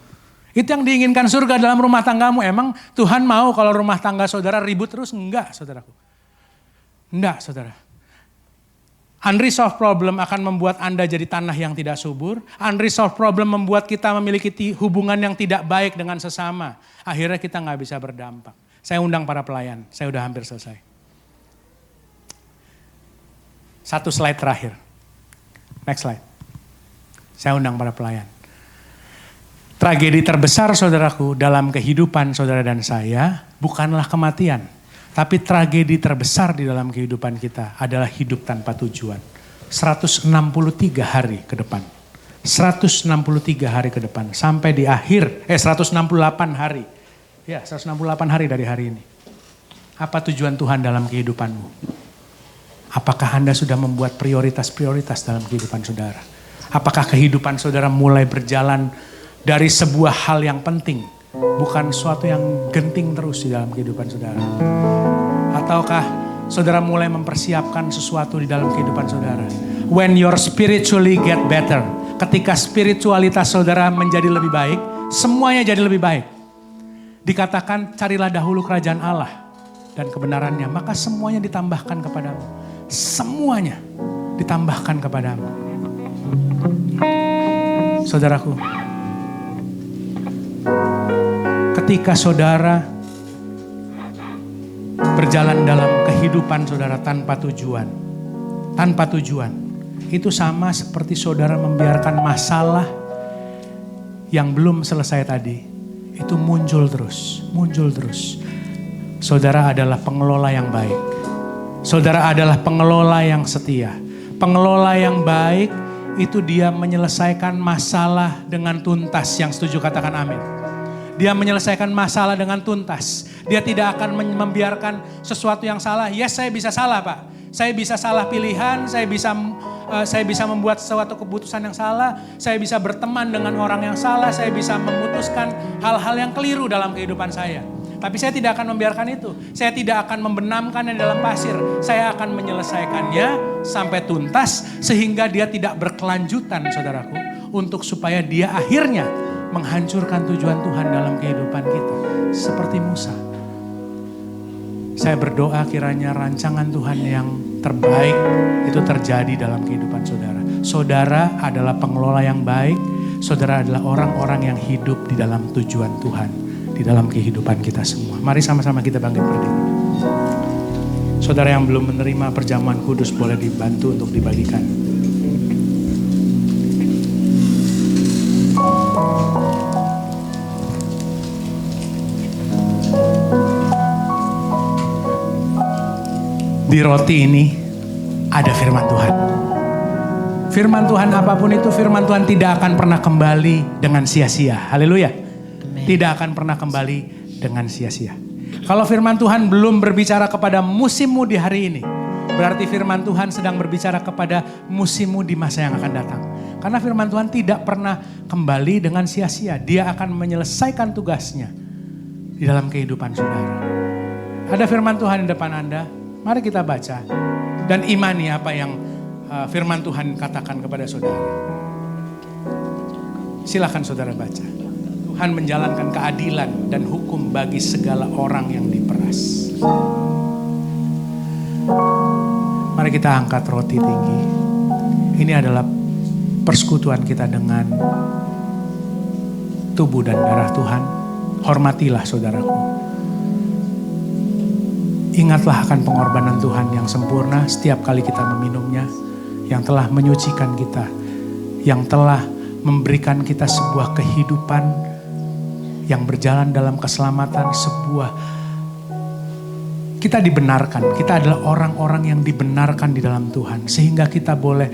Itu yang diinginkan surga dalam rumah tanggamu. Emang Tuhan mau kalau rumah tangga saudara ribut terus? Enggak saudaraku. Enggak saudara. Unresolved problem akan membuat Anda jadi tanah yang tidak subur. Unresolved problem membuat kita memiliki hubungan yang tidak baik dengan sesama. Akhirnya kita gak bisa berdampak. Saya undang para pelayan. Saya udah hampir selesai. Satu slide terakhir. Next slide. Saya undang para pelayan. Tragedi terbesar saudaraku dalam kehidupan saudara dan saya bukanlah kematian. Tapi tragedi terbesar di dalam kehidupan kita adalah hidup tanpa tujuan. 163 hari ke depan. 163 hari ke depan. Sampai di akhir, 168 hari. Ya 168 hari dari hari ini. Apa tujuan Tuhan dalam kehidupanmu? Apakah Anda sudah membuat prioritas-prioritas dalam kehidupan saudara? Apakah kehidupan saudara mulai berjalan dari sebuah hal yang penting, bukan sesuatu yang genting terus di dalam kehidupan saudara? Ataukah saudara mulai mempersiapkan sesuatu di dalam kehidupan saudara? When your spiritually get better, ketika spiritualitas saudara menjadi lebih baik, semuanya jadi lebih baik. Dikatakan carilah dahulu kerajaan Allah dan kebenarannya, maka semuanya ditambahkan kepadamu. Semuanya ditambahkan kepadamu. Saudaraku, ketika saudara berjalan dalam kehidupan saudara tanpa tujuan, itu sama seperti saudara membiarkan masalah yang belum selesai tadi, itu muncul terus. Saudara adalah pengelola yang baik. Saudara adalah pengelola yang setia. Pengelola yang baik itu dia menyelesaikan masalah dengan tuntas. Yang setuju katakan amin. Dia menyelesaikan masalah dengan tuntas. Dia tidak akan membiarkan sesuatu yang salah. Yes, saya bisa salah, Pak. Saya bisa salah pilihan, saya bisa membuat suatu keputusan yang salah, saya bisa berteman dengan orang yang salah, saya bisa memutuskan hal-hal yang keliru dalam kehidupan saya. Tapi saya tidak akan membiarkan itu. Saya tidak akan membenamkannya dalam pasir. Saya akan menyelesaikannya sampai tuntas sehingga dia tidak berkelanjutan, saudaraku, untuk supaya dia akhirnya menghancurkan tujuan Tuhan dalam kehidupan kita. Seperti Musa. Saya berdoa kiranya rancangan Tuhan yang terbaik itu terjadi dalam kehidupan saudara. Saudara adalah pengelola yang baik. Saudara adalah orang-orang yang hidup di dalam tujuan Tuhan. Di dalam kehidupan kita semua. Mari sama-sama kita bangkit berdiri. Saudara yang belum menerima perjamuan kudus boleh dibantu untuk dibagikan. Di roti ini ada firman Tuhan. Firman Tuhan apapun itu, firman Tuhan tidak akan pernah kembali dengan sia-sia. Haleluya. Tidak akan pernah kembali dengan sia-sia. Kalau firman Tuhan belum berbicara kepada musimmu di hari ini, berarti firman Tuhan sedang berbicara kepada musimmu di masa yang akan datang. Karena firman Tuhan tidak pernah kembali dengan sia-sia. Dia akan menyelesaikan tugasnya di dalam kehidupan saudara. Ada firman Tuhan di depan Anda, mari kita baca dan imani apa yang firman Tuhan katakan kepada saudara. Silakan saudara baca. Tuhan menjalankan keadilan dan hukum bagi segala orang yang diperas. Mari kita angkat roti tinggi. Ini adalah persekutuan kita dengan tubuh dan darah Tuhan. Hormatilah saudaraku. Ingatlah akan pengorbanan Tuhan yang sempurna setiap kali kita meminumnya. Yang telah menyucikan kita. Yang telah memberikan kita sebuah kehidupan yang berjalan dalam keselamatan, kita dibenarkan. Kita adalah orang-orang yang dibenarkan di dalam Tuhan. Sehingga kita boleh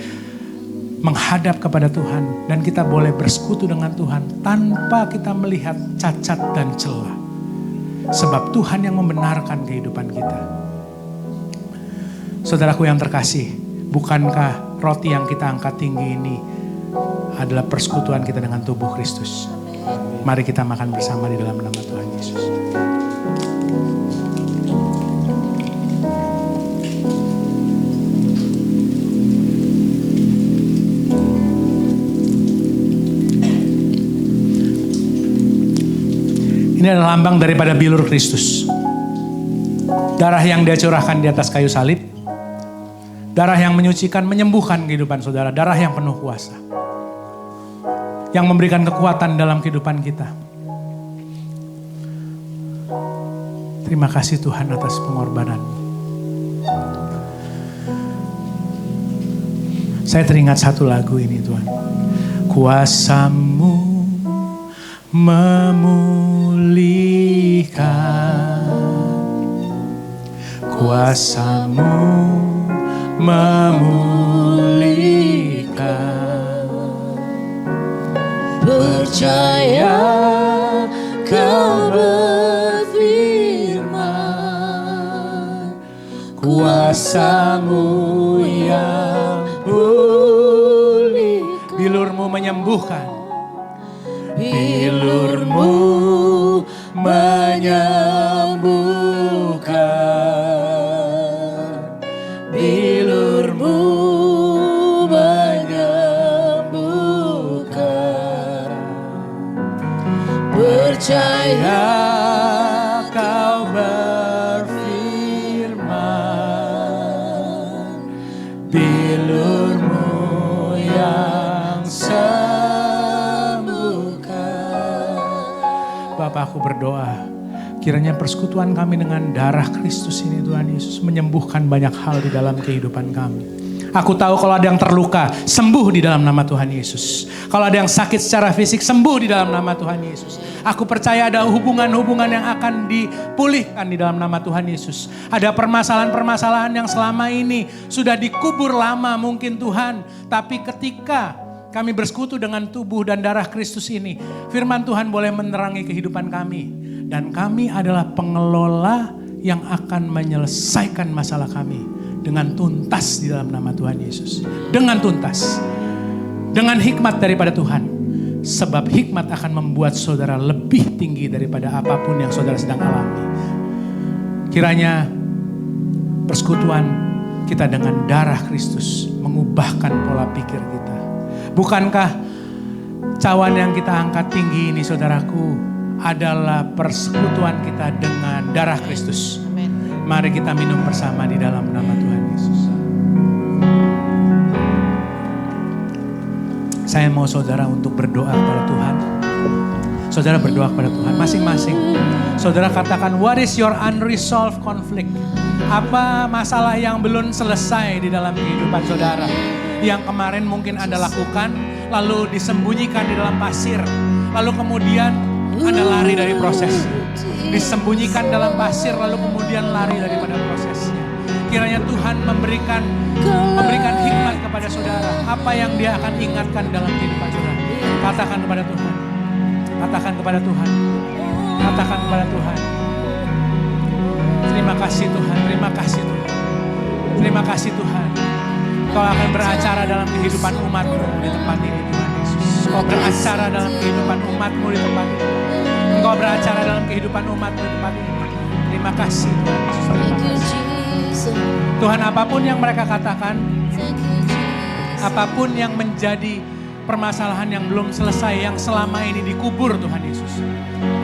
menghadap kepada Tuhan. Dan kita boleh bersekutu dengan Tuhan tanpa kita melihat cacat dan celah. Sebab Tuhan yang membenarkan kehidupan kita. Saudaraku yang terkasih, bukankah roti yang kita angkat tinggi ini adalah persekutuan kita dengan tubuh Kristus? Mari kita makan bersama di dalam nama Tuhan Yesus. Ini adalah lambang daripada bilur Kristus. Darah yang dia curahkan di atas kayu salib. Darah yang menyucikan, menyembuhkan kehidupan saudara. Darah yang penuh kuasa. Yang memberikan kekuatan dalam kehidupan kita. Terima kasih Tuhan atas pengorbanan-Mu. Saya teringat satu lagu ini Tuhan. Kuasa-Mu memulihkan. Kuasa-Mu memulihkan. Percaya Kau berfirman, kuasa-Mu yang pulih. Bilur-Mu menyembuhkan. Bilur-Mu menyembuhkan. Bilur-Mu menyembuhkan. Percaya Kau berfirman, bilur-Mu yang sembuhkan. Bapa, aku berdoa, kiranya persekutuan kami dengan darah Kristus ini Tuhan Yesus menyembuhkan banyak hal di dalam kehidupan kami. Aku tahu kalau ada yang terluka, sembuh di dalam nama Tuhan Yesus. Kalau ada yang sakit secara fisik, sembuh di dalam nama Tuhan Yesus. Aku percaya ada hubungan-hubungan yang akan dipulihkan di dalam nama Tuhan Yesus. Ada permasalahan-permasalahan yang selama ini sudah dikubur lama mungkin Tuhan. Tapi ketika kami bersekutu dengan tubuh dan darah Kristus ini, firman Tuhan boleh menerangi kehidupan kami. Dan kami adalah pengelola yang akan menyelesaikan masalah kami dengan tuntas di dalam nama Tuhan Yesus. Dengan tuntas. Dengan hikmat daripada Tuhan. Sebab hikmat akan membuat saudara lebih tinggi daripada apapun yang saudara sedang alami. Kiranya persekutuan kita dengan darah Kristus mengubahkan pola pikir kita. Bukankah cawan yang kita angkat tinggi ini saudaraku adalah persekutuan kita dengan darah Kristus. Mari kita minum bersama di dalam nama Tuhan Yesus. Saya mau saudara untuk berdoa kepada Tuhan. Saudara berdoa kepada Tuhan masing-masing. Saudara katakan, what is your unresolved conflict? Apa masalah yang belum selesai di dalam kehidupan saudara? Yang kemarin mungkin Anda lakukan, lalu disembunyikan di dalam pasir. Lalu kemudian Anda lari dari proses. Disembunyikan dalam pasir, lalu kemudian lari daripada prosesnya. Kiranya Tuhan memberikan hikmat kepada saudara. Apa yang Dia akan ingatkan dalam kehidupan saudara. Katakan kepada Tuhan. Katakan kepada Tuhan. Katakan kepada Tuhan. Terima kasih Tuhan. Terima kasih Tuhan. Terima kasih Tuhan. Kau akan beracara dalam kehidupan umat-Mu di tempat ini Tuhan Yesus. Kau beracara dalam kehidupan umat-Mu di tempat ini. Engkau beracara dalam kehidupan umat-Mu di tempat ini. Terima kasih Tuhan Yesus. Terima kasih. Tuhan, apapun yang mereka katakan, apapun yang menjadi permasalahan yang belum selesai, yang selama ini dikubur Tuhan Yesus,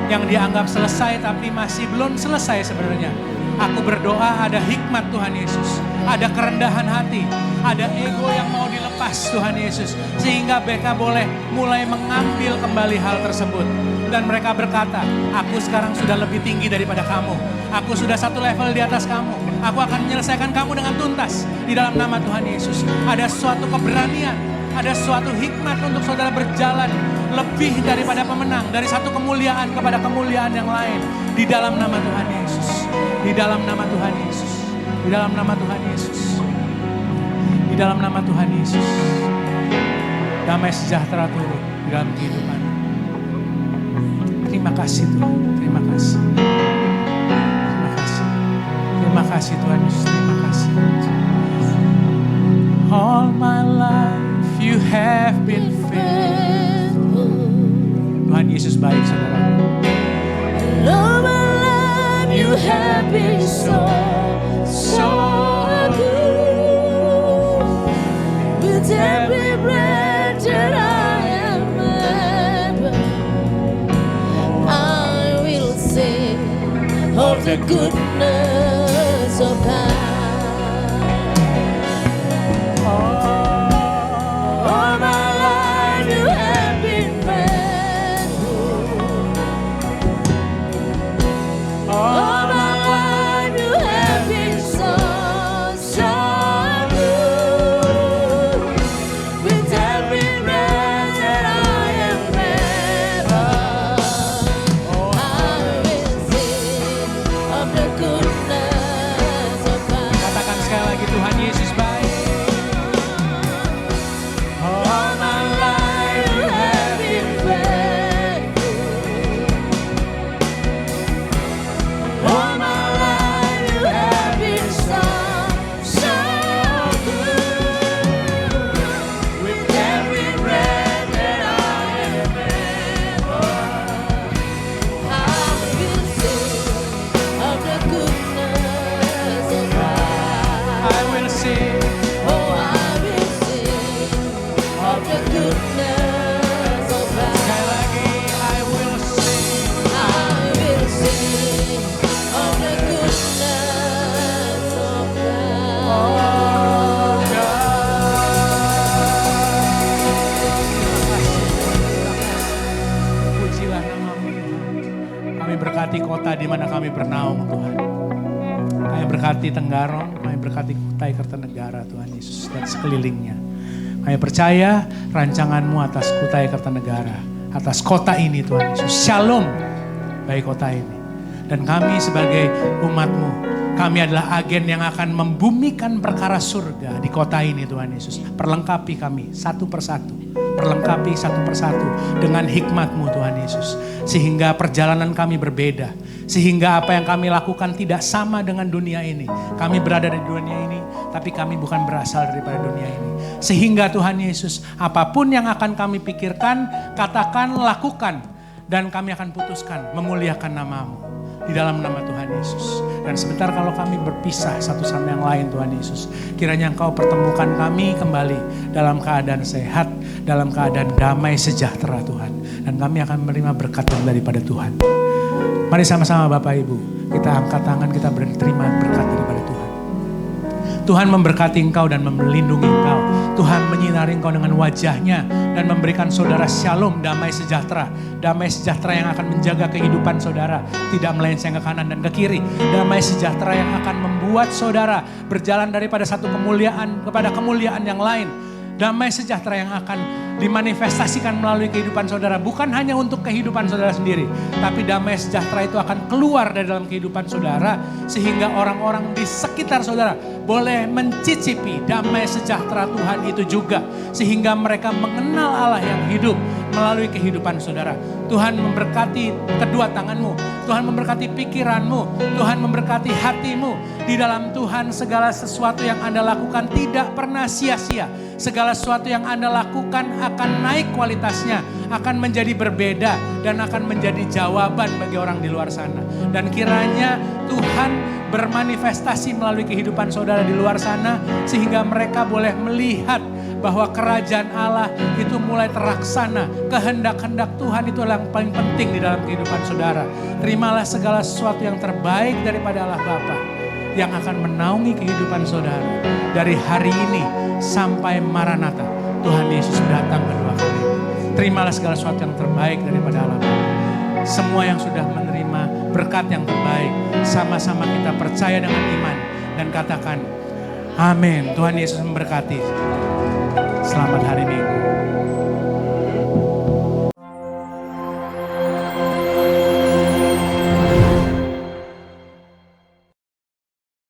yang dianggap selesai tapi masih belum selesai sebenarnya. Aku berdoa ada hikmat Tuhan Yesus, ada kerendahan hati, ada ego yang mau dilepas Tuhan Yesus, sehingga mereka boleh mulai mengambil kembali hal tersebut. Dan mereka berkata, aku sekarang sudah lebih tinggi daripada kamu. Aku sudah satu level di atas kamu. Aku akan menyelesaikan kamu dengan tuntas. Di dalam nama Tuhan Yesus. Ada suatu keberanian. Ada suatu hikmat untuk saudara berjalan lebih daripada pemenang. Dari satu kemuliaan kepada kemuliaan yang lain. Di dalam nama Tuhan Yesus. Di dalam nama Tuhan Yesus. Di dalam nama Tuhan Yesus. Di dalam nama Tuhan Yesus. Damai sejahtera turun di dalam kehidupan. Terima kasih Tuhan, terima kasih. Terima kasih. Terima kasih Tuhan Yesus, terima kasih. All my life you have been faithful. Tuhan Yesus baik saudara. All my life you have been so good. With every breath that I am able, I will sing of the goodness of God. All my life you have been faithful. All my life you have been so good. With every breath that I am able, I will sing of the goodness of God. kota di mana kami bernaung Tuhan. Kami berkati Tenggarong, kami berkati Kutai Kertanegara Tuhan Yesus dan sekelilingnya. Kami percaya rancangan-Mu atas Kutai Kertanegara, atas kota ini Tuhan Yesus. Shalom bagi kota ini. Dan kami sebagai umat-Mu, kami adalah agen yang akan membumikan perkara surga di kota ini Tuhan Yesus. Perlengkapi kami satu persatu. Perlengkapi satu persatu dengan hikmat-Mu Tuhan Yesus. Sehingga perjalanan kami berbeda. Sehingga apa yang kami lakukan tidak sama dengan dunia ini. Kami berada di dunia ini, tapi kami bukan berasal daripada dunia ini. Sehingga Tuhan Yesus, apapun yang akan kami pikirkan, katakan, lakukan. Dan kami akan putuskan memuliakan nama-Mu. Di dalam nama Tuhan Yesus. Dan sebentar kalau kami berpisah satu sama yang lain Tuhan Yesus. Kiranya Engkau pertemukan kami kembali dalam keadaan sehat, dalam keadaan damai sejahtera Tuhan. Dan kami akan menerima berkat yang daripada Tuhan. Mari sama-sama Bapak Ibu, kita angkat tangan, kita berterima berkat daripada Tuhan. Tuhan memberkati engkau dan melindungi engkau. Tuhan menyinari engkau dengan wajahnya dan memberikan saudara shalom, damai sejahtera. Damai sejahtera yang akan menjaga kehidupan saudara. Tidak melenceng ke kanan dan ke kiri. Damai sejahtera yang akan membuat saudara berjalan daripada satu kemuliaan kepada kemuliaan yang lain. Damai sejahtera yang akan dimanifestasikan melalui kehidupan saudara. Bukan hanya untuk kehidupan saudara sendiri. Tapi damai sejahtera itu akan keluar dari dalam kehidupan saudara. Sehingga orang-orang di sekitar saudara boleh mencicipi damai sejahtera Tuhan itu juga. Sehingga mereka mengenal Allah yang hidup melalui kehidupan saudara. Tuhan memberkati kedua tanganmu. Tuhan memberkati pikiranmu. Tuhan memberkati hatimu. Di dalam Tuhan segala sesuatu yang Anda lakukan tidak pernah sia-sia. Segala sesuatu yang Anda lakukan akan naik kualitasnya. Akan menjadi berbeda dan akan menjadi jawaban bagi orang di luar sana. Dan kiranya Tuhan bermanifestasi melalui kehidupan saudara di luar sana. Sehingga mereka boleh melihat bahwa kerajaan Allah itu mulai terlaksana. Kehendak-kehendak Tuhan itu yang paling penting di dalam kehidupan saudara. Terimalah segala sesuatu yang terbaik daripada Allah Bapa yang akan menaungi kehidupan saudara. Dari hari ini sampai Maranatha, Tuhan Yesus datang kedua kali. Terimalah segala sesuatu yang terbaik daripada Allah Bapa. Semua yang sudah menerima berkat yang terbaik, sama-sama kita percaya dengan iman dan katakan, amin. Tuhan Yesus memberkati. Selamat hari Minggu.